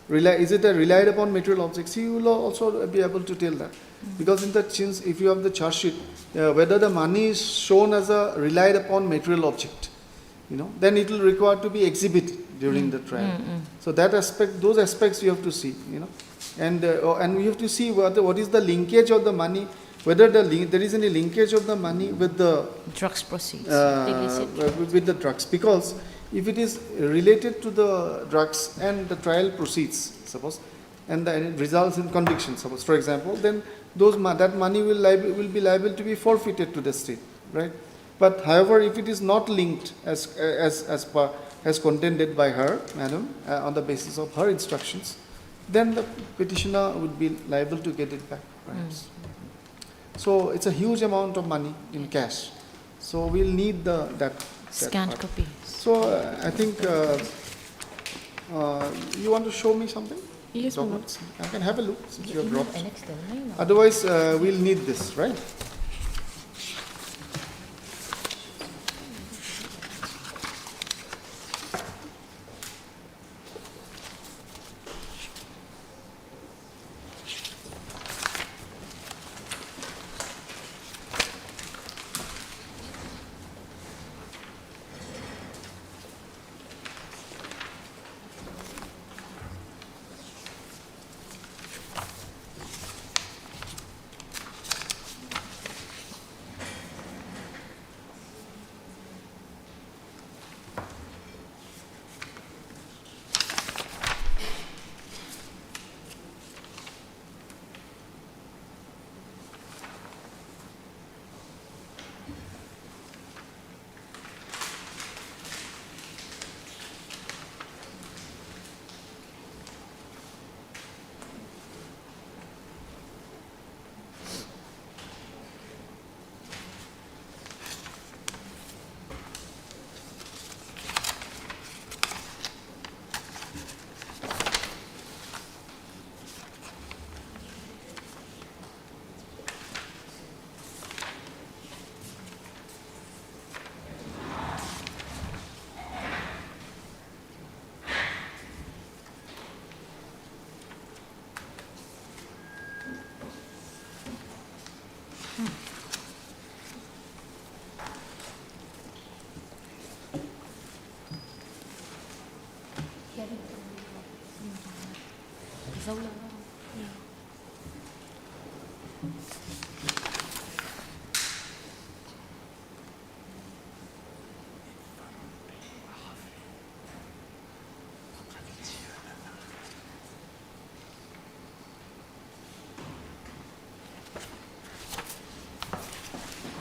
Is it a relied upon material objects? You will also be able to tell that. Because in the since if you have the charge sheet, whether the money is shown as a relied upon material object, then it will require to be exhibited during the trial. So that aspect, those aspects you have to see, and we have to see what is the linkage of the money, whether there is any linkage of the money with the drugs proceeds. with the drugs, because if it is related to the drugs and the trial proceeds, suppose, and then it results in conviction, suppose, for example, then that money will be liable to be forfeited to the state, right? But however, if it is not linked as contended by her, madam, on the basis of her instructions, then the petitioner would be liable to get it back, perhaps. So it's a huge amount of money in cash. So we'll need that Scanned part. copy. So I think you want to show me something? Yes, my lord. Documents? I can have a look since you have brought. Annex then, no? Otherwise, we'll need this, right?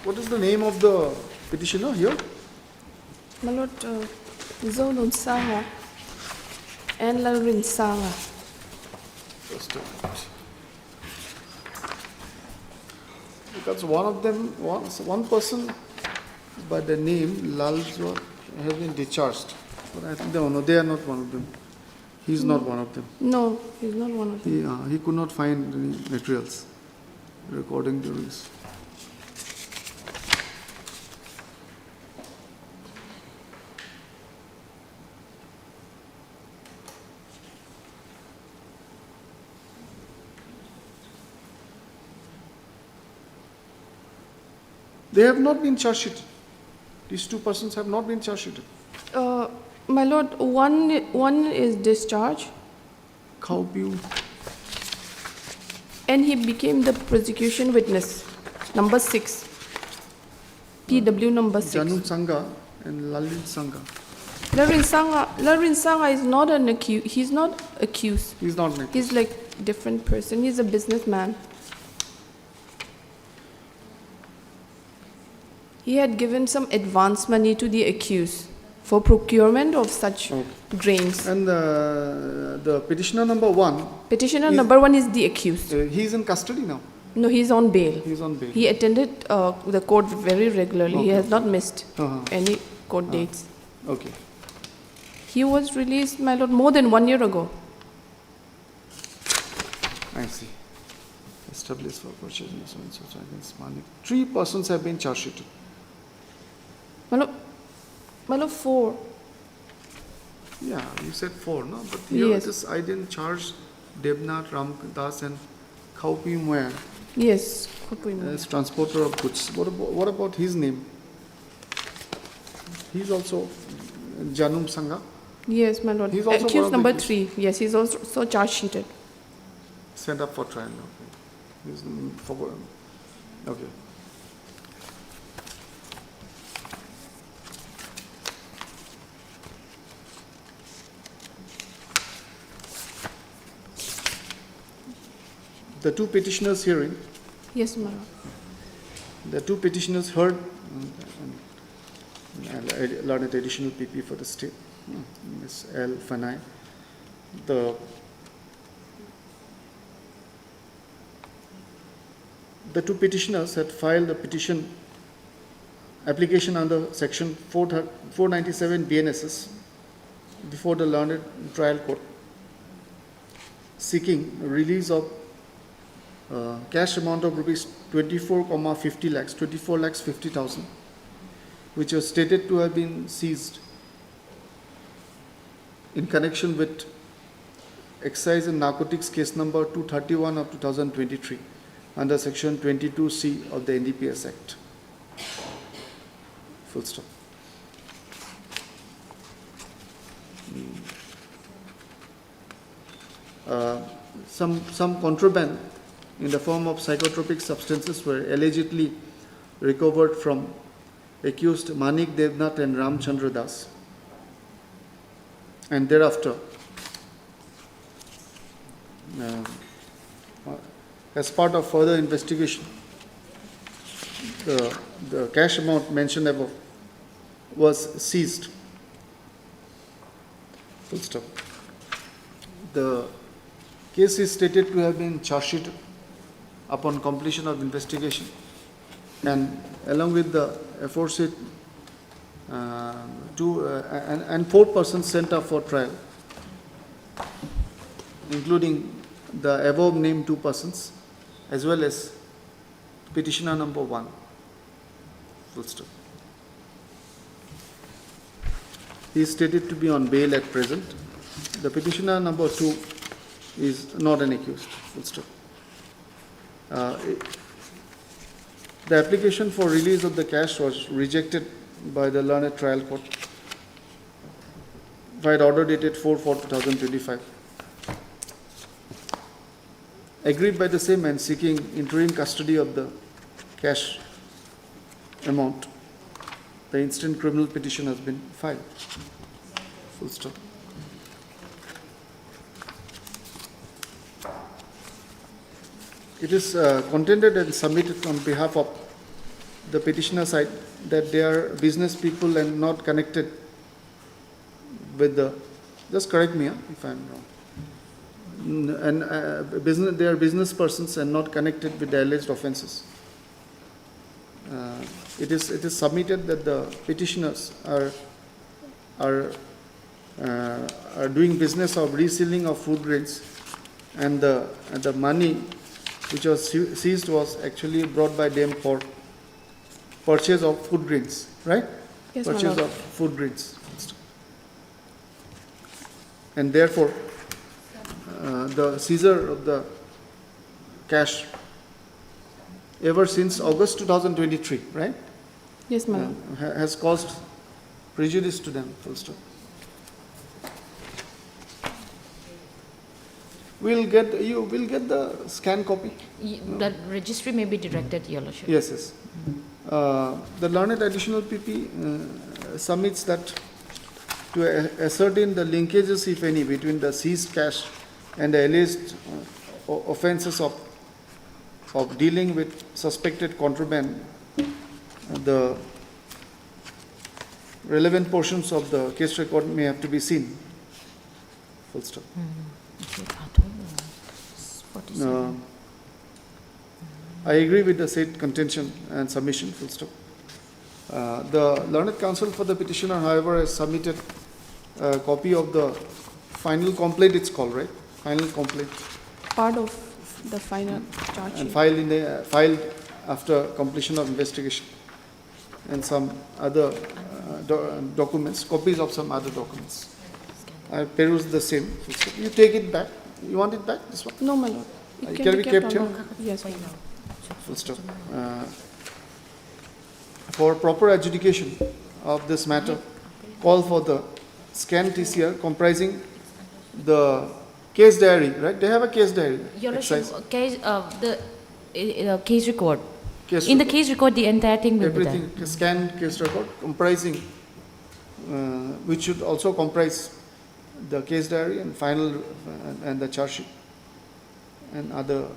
What is the name of the petitioner here? My lord, Zolun Sanga and Larin Sanga. Just a minute. Because one of them, one person by the name Lalzwa has been discharged. But I think no, they are not one of them. He's not one of them. No, he's not one of them. He could not find any materials recording during this. They have not been charge sheeted. These two persons have not been charge sheeted. My lord, one is discharged, Kaupiu. and he became the prosecution witness, number 6. PW number 6. Janu Sangha and Lalit Sangha. Larin Sanga is not an accused. He's not accused. He's not an He's like different person. He's a businessman. He had given some advance money to the accused for procurement of such Okay. grains. And the petitioner number 1, Petitioner Is- number 1 is the accused. he is in custody now. No, he is on bail. He is on bail. He attended the court very regularly. He Okay. has not missed Uh-huh. any court dates. Okay. He was released, my lord, more than 1 year ago. I see. Established for purchasing so and so against money. 3 persons have been charge sheeted. My lord, 4. Yeah, you said 4, no? But here Yes. it is, I didn't charge Devnath, Ramdas and Khaupi Moyan Yes. as transporter of goods. What about his name? He's also Janum Sangha. Yes, my lord. He's also one Accused of the number accused. 3. Yes, he's also charge sheeted. Sent up for trial. Okay. He's okay. The 2 petitioners hearing, Yes, my lord. the 2 petitioners heard and learned additional PP for the state, Ms. L. Fanai. The 2 petitioners had filed a petition application under section 497 BNSS before the learned trial court, seeking release of cash amount of rupees 24 lakhs 50,000, which was stated to have been seized in connection with excise and narcotics case number 231 of 2023 under section 22C of the NDPS Act. Full stop. Some contraband in the form of psychotropic substances were allegedly recovered from accused Manik Devnath and Ramchandra Das. And thereafter, as part of further investigation, the cash amount mentioned above was seized. Full stop. The case is stated to have been charge sheeted upon completion of investigation, and along with the aforesaid 4 persons sent up for trial, including the above named 2 persons, as well as petitioner number 1. Full stop. He is stated to be on bail at present. The petitioner number 2 is not an accused. Full stop. The application for release of the cash was rejected by the learned trial court by order dated 4/4/2025. Agreed by the same and seeking interim custody of the cash amount, the instant criminal petition has been filed. Full stop. It is contended and submitted on behalf of the petitioner side that they are business people and not connected with the, just correct me if I am wrong, and they are business persons and not connected with the alleged offences. It is submitted that the petitioners are doing business of reselling of food grains, and the money which was seized was actually brought by them for purchase of food grains, right? Yes, my Purchase lord. of food grains. And therefore, the seizure of the cash ever since August 2023, right? Yes, my lord. Has caused prejudice to them, full stop. We'll get the scan copy. The registry may be directed, Your Lordship. Yes, yes. The learned additional PP submits that to ascertain the linkages, if any, between the seized cash and the alleged offences of dealing with suspected contraband, the relevant portions of the case record may have to be seen. Full stop. I agree with the said contention and submission, full stop. The learned counsel for the petitioner, however, has submitted a copy of the final complaint, it's called, right? Final complaint. Part of the final charge And sheet. filed after completion of investigation. And some other documents, copies of some other documents. I perused the same. Full stop. You take it back. You want it back, this one? No, my lord. It can be kept here? on- Yes, my lord. Full stop. For proper adjudication of this matter, call for the scanned TCR comprising the case diary, right? They have a case diary. Your Lordship, exercise. case record. Case In the record. case record, the entire thing will be there. Everything, scanned case record comprising, which should also comprise the case diary and final, and the charge sheet and other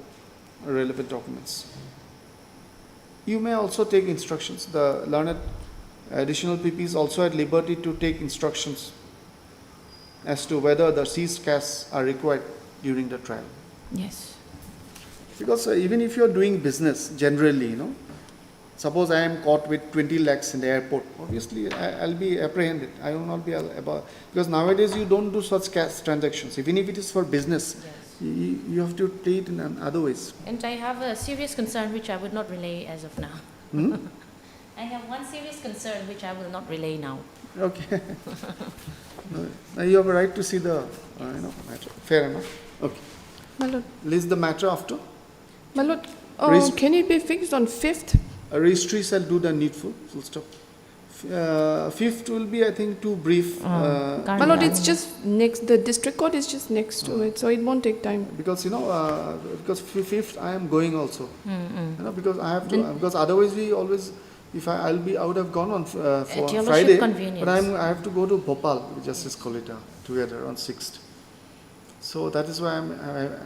relevant documents. You may also take instructions. The learned additional PP is also at liberty to take instructions as to whether the seized cash are required during the trial. Yes. Because even if you are doing business generally, suppose I am caught with 20 lakhs in the airport, obviously I'll be apprehended. I will not be about, because nowadays you don't do such cash transactions. Even if it is for business, you have to treat it in other ways. And I have a serious concern which I would not relay as of now. I have one serious concern which I will not relay now. Okay. Now you have a right to see the matter. Fair enough. Okay. My lord. List the matter after. My lord, Raise- can it be fixed on 5th? A registry shall do the needful. Full stop. Fifth will be, I think, too brief. My lord, it's just next, the district court is just next to it, so it won't take time. Because because fifth I am going also. Because I have to. Because otherwise we always, I would have gone on for your Friday, lordship convenience. but I have to go to Bhopal with Justice Kolita together on 6th. So that is why I'm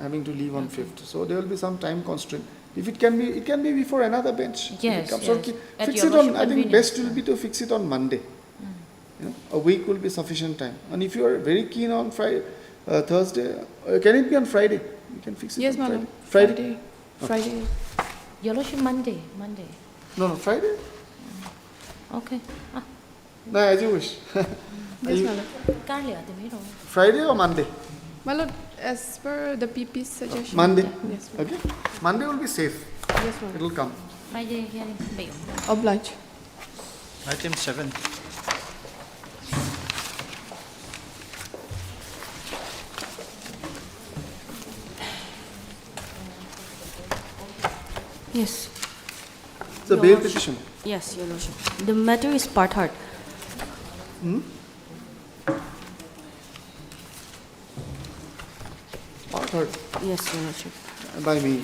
having to leave on 5th. So there will be some time constraint. If it can be before another bench. If it Yes, comes yes. on, At fix your it on. lordship I think convenience. best will be to fix it on Monday. A week will be sufficient time. And if you are very keen on Friday, Thursday, can it be on Friday? You can fix it Yes, on madam. Friday. Friday. Your Lordship, Monday. No, Friday. Okay. No, as you wish. Yes, my lord. Friday or Monday? My lord, as per the PP's suggestion. Monday. Yes, my lord. Okay. Monday will be safe. Yes, my It lord. will come. Friday hearing. Oblige. Item 7. Yes. The Your bail Lordship. petition. Yes, Your Lordship. The matter is part heard. Part heard Yes, Your Lordship. by me.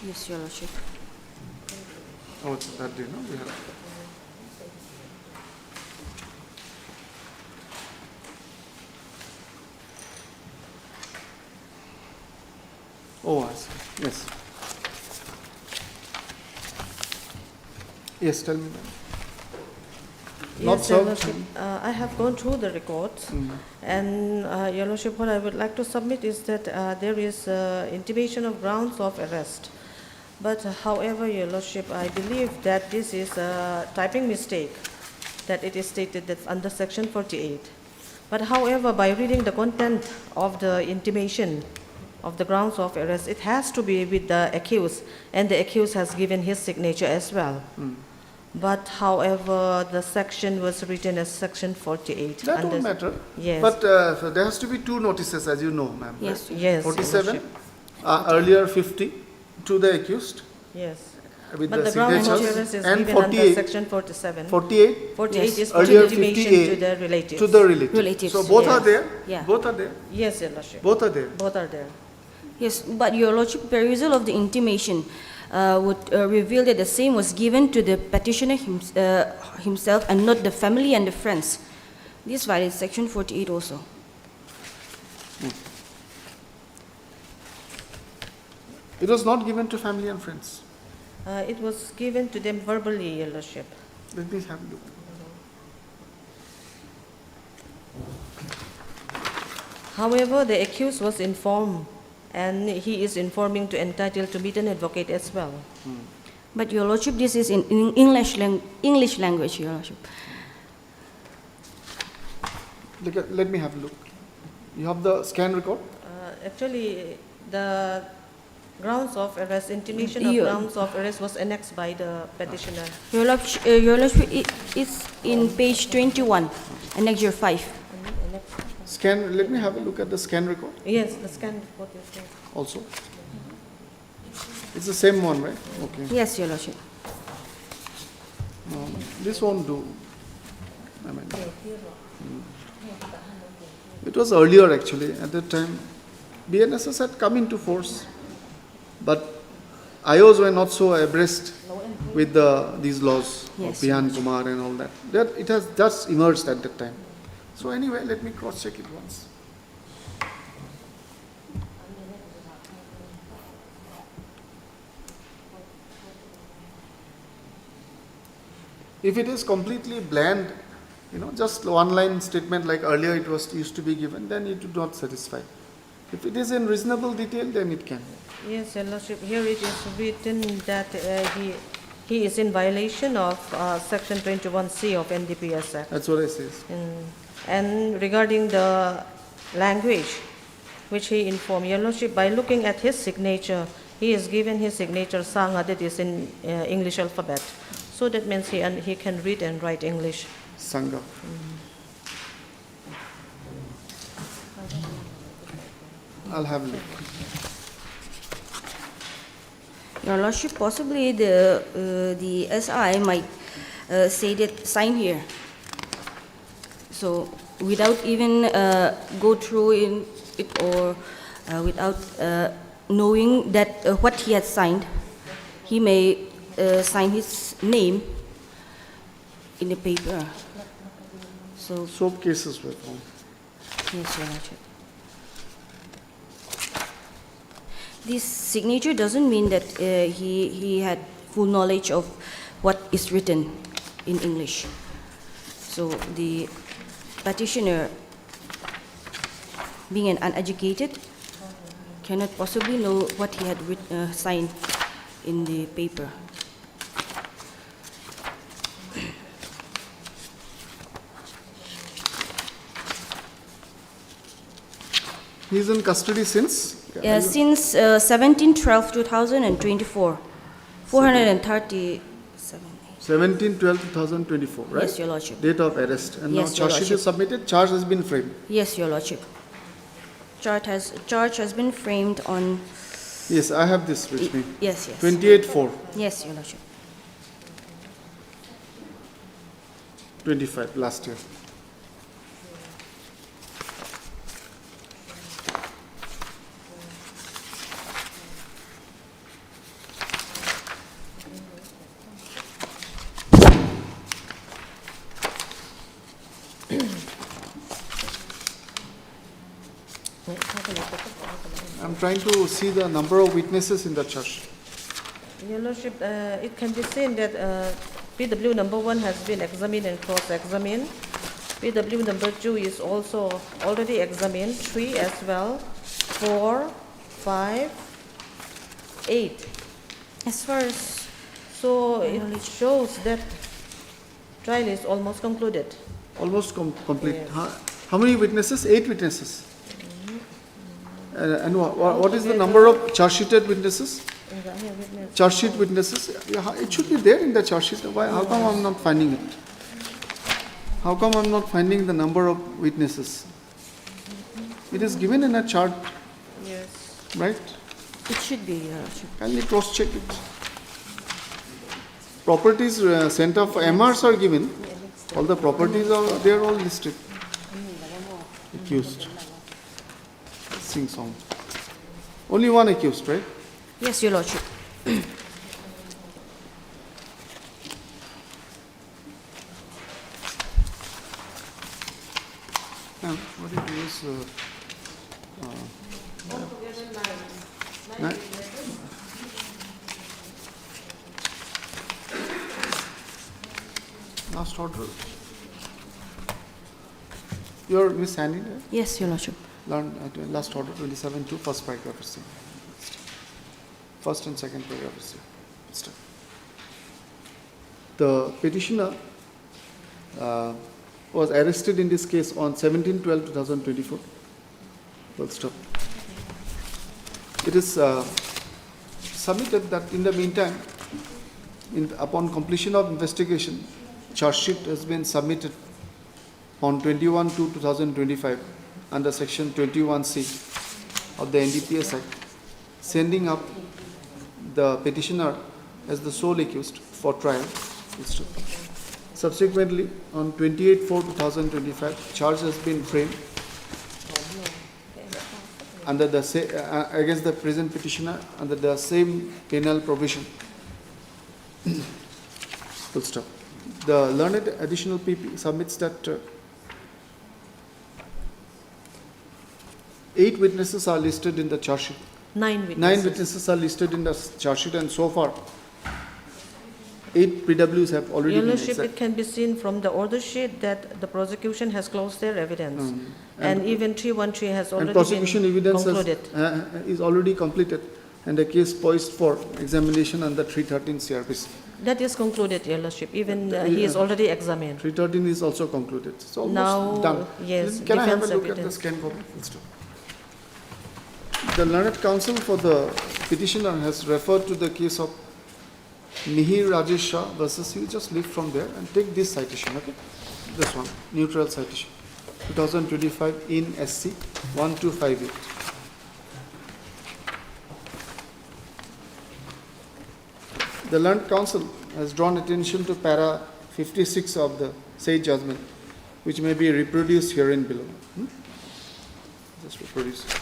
Yes, Your Lordship. Oh, it's that day, no? We have. Oh, I see. Yes. Yes, tell me. ma'am. Not Yes, Your served. Lordship, I have gone through the records, and Your Lordship, what I would like to submit is that there is intimation of grounds of arrest. But however, Your Lordship, I believe that this is a typing mistake, that it is stated that under section 48. But however, by reading the content of the intimation of the grounds of arrest, it has to be with the accused, and the accused has given his signature as well. But however, the section was written as section 48. That under- won't matter. Yes. But so there has to be two notices, as you know, ma'am. Yes, right? yes, Your 47, Lordship. earlier 50 to the accused Yes. with But the the ground of signatures, arrest is and given under 48, section 47. 48 48 is for earlier intimation 58 to the relatives. to the relatives. Relatives, So both are yes. there. Yeah. Both are there. Yes, Your Lordship. Both are there. Both are there. Yes, but Your Lordship, perusal of the intimation would reveal that the same was given to the petitioner himself and not the family and the friends. This violates section 48 also. It was not given to family and friends. It was given to them verbally, Your Lordship. Let me have a look. However, the accused was informed, and he is informing to entitled to meet an advocate as well. But Your Lordship, this is in English language, Your Lordship. Let me have a look. You have the scan record? Actually, the grounds of arrest, intimation of Yeah. grounds of arrest was annexed by the petitioner. Your Lordship, it's in page 21, Annexure 5. Scan, let me have a look at the scan record Yes, the scan report is there. also. It's the same one, right? Okay. Yes, Your Lordship. This won't do. I mean, it was earlier actually. At that time, BNSS had come into force, but IOs were not so abreast with these laws Yes. of Bihan Kumar and all that. It has just emerged at that time. So anyway, let me cross-check it once. If it is completely bland, just one-line statement like earlier it was used to be given, then it would not satisfy. If it is in reasonable detail, then it can. Yes, Your Lordship, here it is written that he is in violation of Section 21C of NDPS Act. That's what I say. And regarding the language, which he informed Your Lordship, by looking at his signature, he is given his signature Sangha, that is in English alphabet. So that means he can read and write English. Sangha. I'll have a look. Your Lordship, possibly the SI might say that sign here. So without even go through in it or without knowing that what he has signed, he may sign his name in the paper. So soap cases were found. Yes, Your Lordship. This signature doesn't mean that he had full knowledge of what is written in English. So the petitioner, being an uneducated, cannot possibly know what he had signed in the paper. He is in custody since? Since 17/12/2024, 437. 17/12/2024, right? Yes, Your Lordship. Date of arrest. And Yes, now Your charge sheet Lordship. is submitted, charge has been framed. Yes, Your Lordship. Charge has been framed on. Yes, I have this with me. Yes, yes. 28/4. Yes, Your Lordship. 25 last year. I'm trying to see the number of witnesses in the charge. Your Lordship, it can be seen that PW number 1 has been examined and cross-examined. PW number 2 is also already examined, 3 as well, 4, 5, 8. As far as So it shows that trial is almost concluded. Almost complete. Yes. How many witnesses? 8 witnesses. And what is the number of charge sheeted witnesses? Charge sheet witnesses? Yeah, it should be there in the charge sheet. How come I'm not finding it? How come I'm not finding the number of witnesses? It is given in a chart, Yes. right? it should be, Your Lordship. Kindly cross-check it. Properties center for MRs are given. All the properties are, they are all listed. Accused. Sing song. Only one accused, right? Yes, Your Lordship. What it is? Nine. Last order. You're Miss Annie, right? Yes, Your Lordship. Last order 27.2, first paragraph is same. First and second paragraph is same. The petitioner was arrested in this case on 17/12/2024. Full stop. It is submitted that in the meantime, upon completion of investigation, charge sheet has been submitted on 21/2/2025 under section 21C of the NDPS Act, sending up the petitioner as the sole accused for trial. Subsequently, on 28/4/2025, charge has been framed under the against the present petitioner under the same penal provision. Full stop. The learned additional PP submits that 8 witnesses are listed in the charge sheet. 9 witnesses. 9 witnesses are listed in the charge sheet, and so far 8 PWs have already Your been Lordship, it can be seen from the order sheet that the prosecution has closed their evidence. And even 313 has and already prosecution been evidence concluded. is already completed, and the case poised for examination under 313 CRPC. That is concluded, Your Lordship. Even he is already examined. 313 is also concluded. It's almost Now, done. yes, Can I have a defense look at the evidence. scan copy? Let's do. The learned counsel for the petitioner has referred to the case of Mihir Rajesh Shah versus, you just leave from there and take this citation, okay? This one, neutral citation, 2025 in SC 1258. The learned counsel has drawn attention to para 56 of the said judgment, which may be reproduced herein below. Just reproduce it.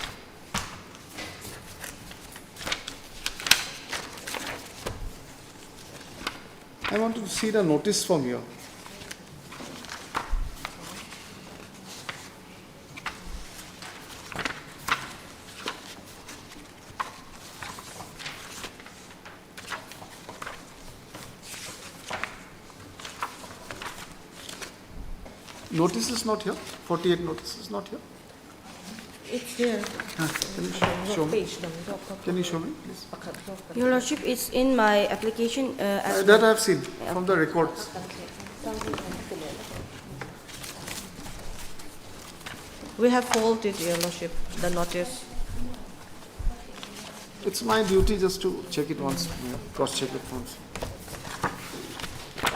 I want to see the notice from here. Notice is not here. 48 notice is not here. It's there. Can you show me? Can you show me, please? Your Lordship, it's in my application as That I have seen from the records. We have faulted, Your Lordship, the notice. It's my duty just to check it once, cross-check it once.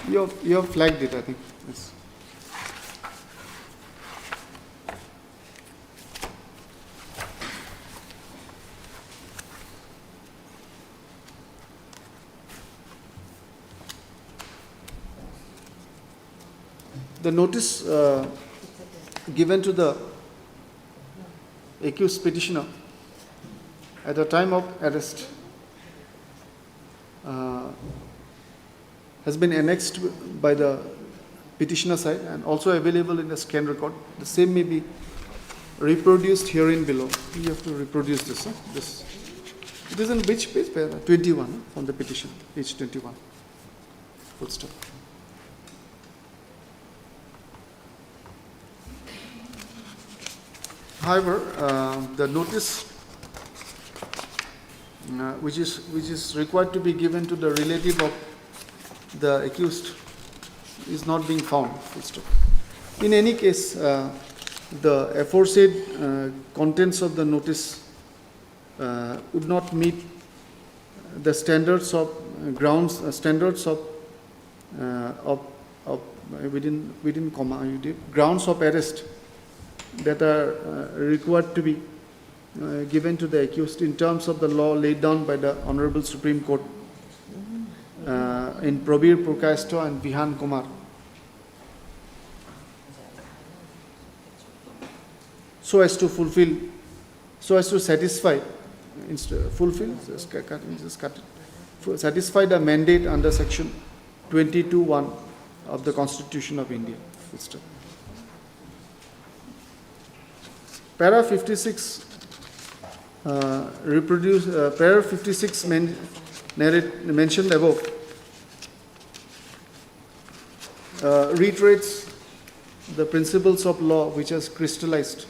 You have flagged it, I think. Yes. The notice given to the accused petitioner at the time of arrest has been annexed by the petitioner side and also available in the scan record. The same may be reproduced herein below. You have to reproduce this. This. It is in which page? 21 from the petition, page 21. Full stop. However, the notice which is required to be given to the relative of the accused is not being found. In any case, the aforesaid contents of the notice would not meet the standards of within comma grounds of arrest that are required to be given to the accused in terms of the law laid down by the Honorable Supreme Court in Probir Purkaisto and Vihan Kumar. So as to satisfy, satisfy the mandate under section 22(1) of the Constitution of India. Para 56 Para 56 mentioned above reiterates the principles of law which has crystallized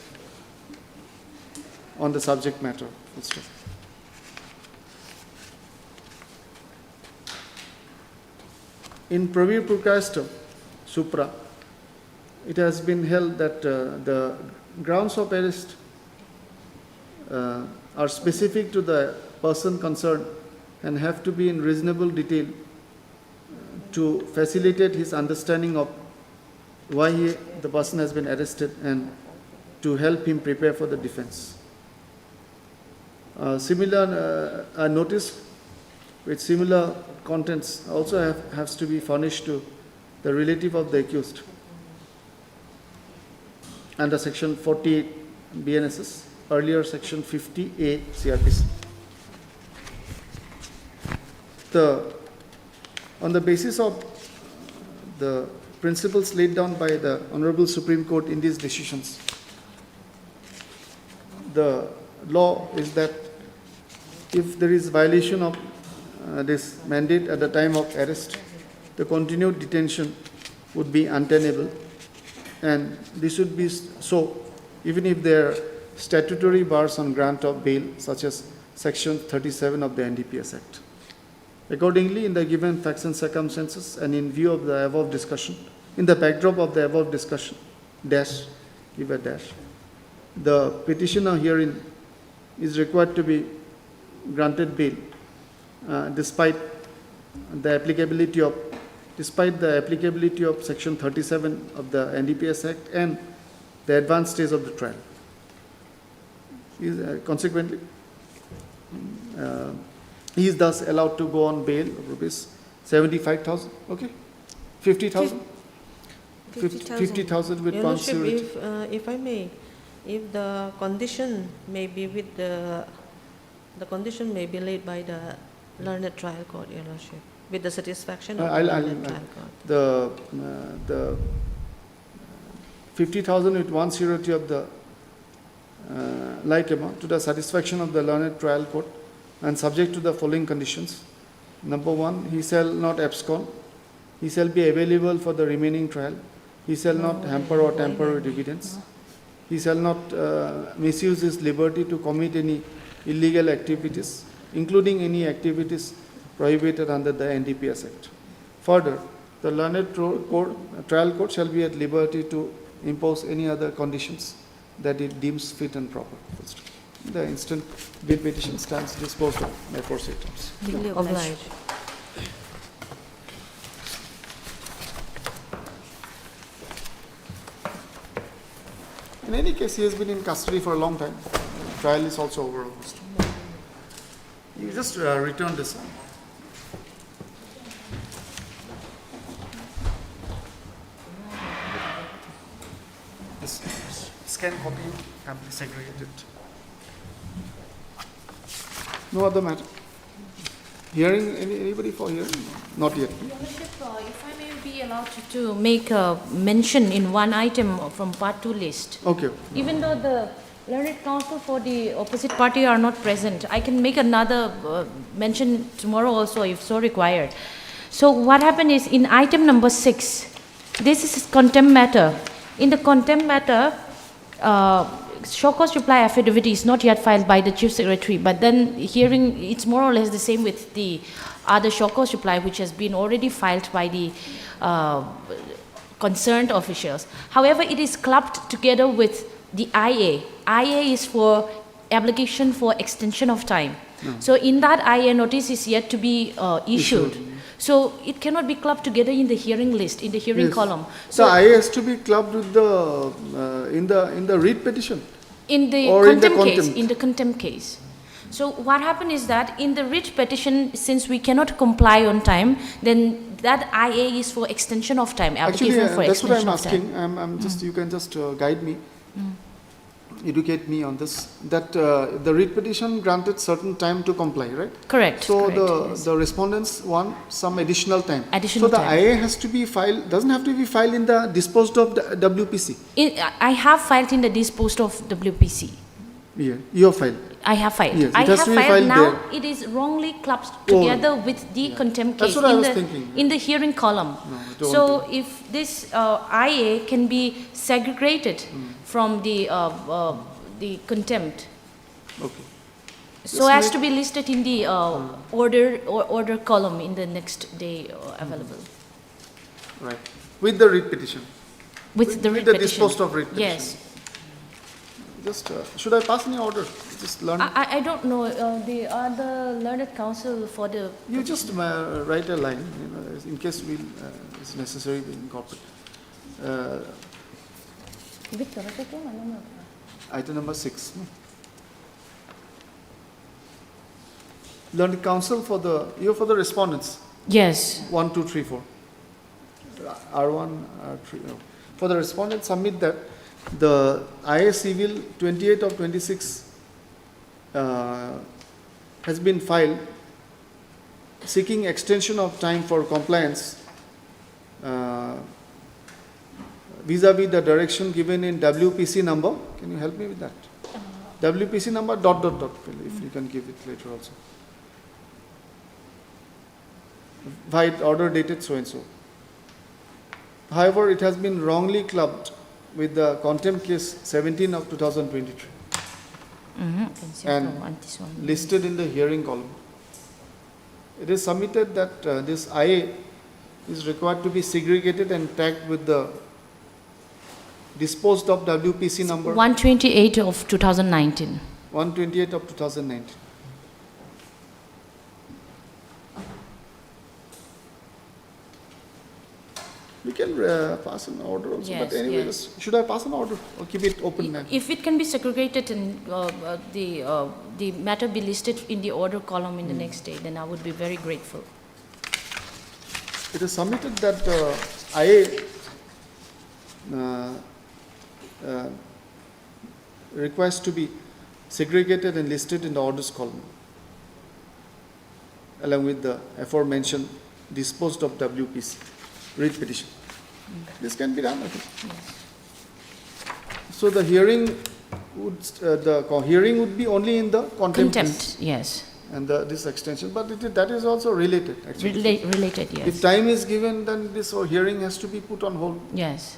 on the subject matter. Full stop. In Pravir Purkayastam, Supra, it has been held that the grounds of arrest are specific to the person concerned and have to be in reasonable detail to facilitate his understanding of why the person has been arrested and to help him prepare for the defense. Similar notice with similar contents also has to be furnished to the relative of the accused under section 48 BNSS, earlier section 50A CRPC. On the basis of the principles laid down by the Honorable Supreme Court in these decisions, the law is that if there is violation of this mandate at the time of arrest, the continued detention would be untenable, and this would be so even if there are statutory bars on grant of bail, such as section 37 of the NDPS Act. Accordingly, in the given facts and circumstances and in view of the above discussion, in the backdrop of the above discussion, the petitioner herein is required to be granted bail despite the applicability of section 37 of the NDPS Act and the advanced stage of the trial. Consequently, he is thus allowed to go on bail of rupees 75,000, okay? 50,000? 50,000 with Your bond Lordship, security. if I may, if the condition may be with the condition may be laid by the learned trial court, Your Lordship, with the satisfaction of the learned trial court. The 50,000 with one surety of the like amount to the satisfaction of the learned trial court and subject to the following conditions. Number one, he shall not abscond. He shall be available for the remaining trial. He shall not hamper or tamper with evidence. He shall not misuse his liberty to commit any illegal activities, including any activities prohibited under the NDPS Act. Further, the learned trial court shall be at liberty to impose any other conditions that it deems fit and proper. The instant bail petition stands disposed of by proceedings. Legally Obliged. obliged. In any case, he has been in custody for a long time. Trial is also over almost. You just return this. This scan copy can be segregated. No other matter. Hearing, anybody for hearing? Not yet. Your Lordship, if I may be allowed to make a mention in one item from Part 2 list. Okay. Even though the learned counsel for the opposite party are not present, I can make another mention tomorrow also if so required. So what happened is in item number 6, this is contempt matter. In the contempt matter, show cause reply affidavit is not yet filed by the Chief Secretary, but then hearing, it's more or less the same with the other show cause reply which has been already filed by the concerned officials. However, it is clubbed together with the IA. IA is for application for extension of time. So in that IA, notice is yet to be issued. So it cannot be clubbed together in the hearing list, in the hearing column. So IA has to be clubbed with the in the writ petition. In the or contempt in the case, contempt. in the contempt case. So what happened is that in the writ petition, since we cannot comply on time, then that IA is for extension of time, Actually, application for that's what extension I'm of time. asking. I'm just you can just guide me, educate me on this. That the writ petition granted certain time to comply, right? Correct. So correct, the respondents want some additional time. Additional so the time. IA has to be filed. Doesn't have to be filed in the disposed of the WPC. I have filed in the disposed of WPC. Yeah, you have filed. I have filed. Yes, it I has have to be filed. filed Now there. it is wrongly clubbed together with the contempt That's case what I in was the thinking. in the hearing column. No, I don't So want if this IA can be segregated from the contempt, Okay. So Just as make- to be listed in the order column in the next day available. Right. With the writ petition. With the with writ the petition. disposed of writ petition. Yes. Just, should I pass any order? Just learn. I don't know, the learned counsel for the. You just write a line, in case it's necessary we incorporate. Item number 6. Learned counsel for the respondents. Yes. 1, 2, 3, 4. R1, R3. No. For the respondents, submit that the IA Civil 28 of 26 has been filed seeking extension of time for compliance vis-a-vis the direction given in WPC number. Can you help me with that? WPC number ... if you can give it later also. By order dated so and so. However, it has been wrongly clubbed with the contempt case 17 of 2023 and listed in the hearing column. It is submitted that this IA is required to be segregated and tagged with the disposed of WPC number 128 of 2019. 128 of 2019. We can pass an order also, Yes, but anyway, yes. should I pass an order or keep it open now? If it can be segregated and the matter be listed in the order column in the next day, then I would be very grateful. It is submitted that IA requires to be segregated and listed in the orders column, along with the aforementioned disposed of WPC writ petition. This can be done, I think. So the hearing would be only in the contempt. Contempt, yes. And this extension, but that is also related actually. Related, yes. If time is given, then this hearing has to be put on hold. Yes.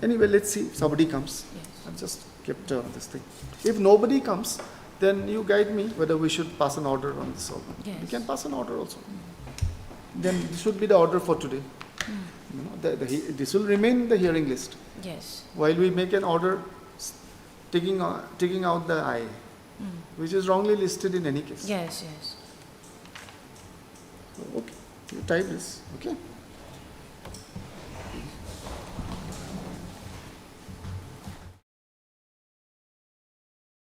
Anyway, let's see if somebody comes. Yes. I've just kept this thing. If nobody comes, then you guide me whether we should pass an order on this or not. Yes. We can pass an order also. Then this should be the order for today. This will remain in the hearing list. Yes. While we make an order taking out the I, which is wrongly listed in any case. Yes, yes. Okay, you type this, okay?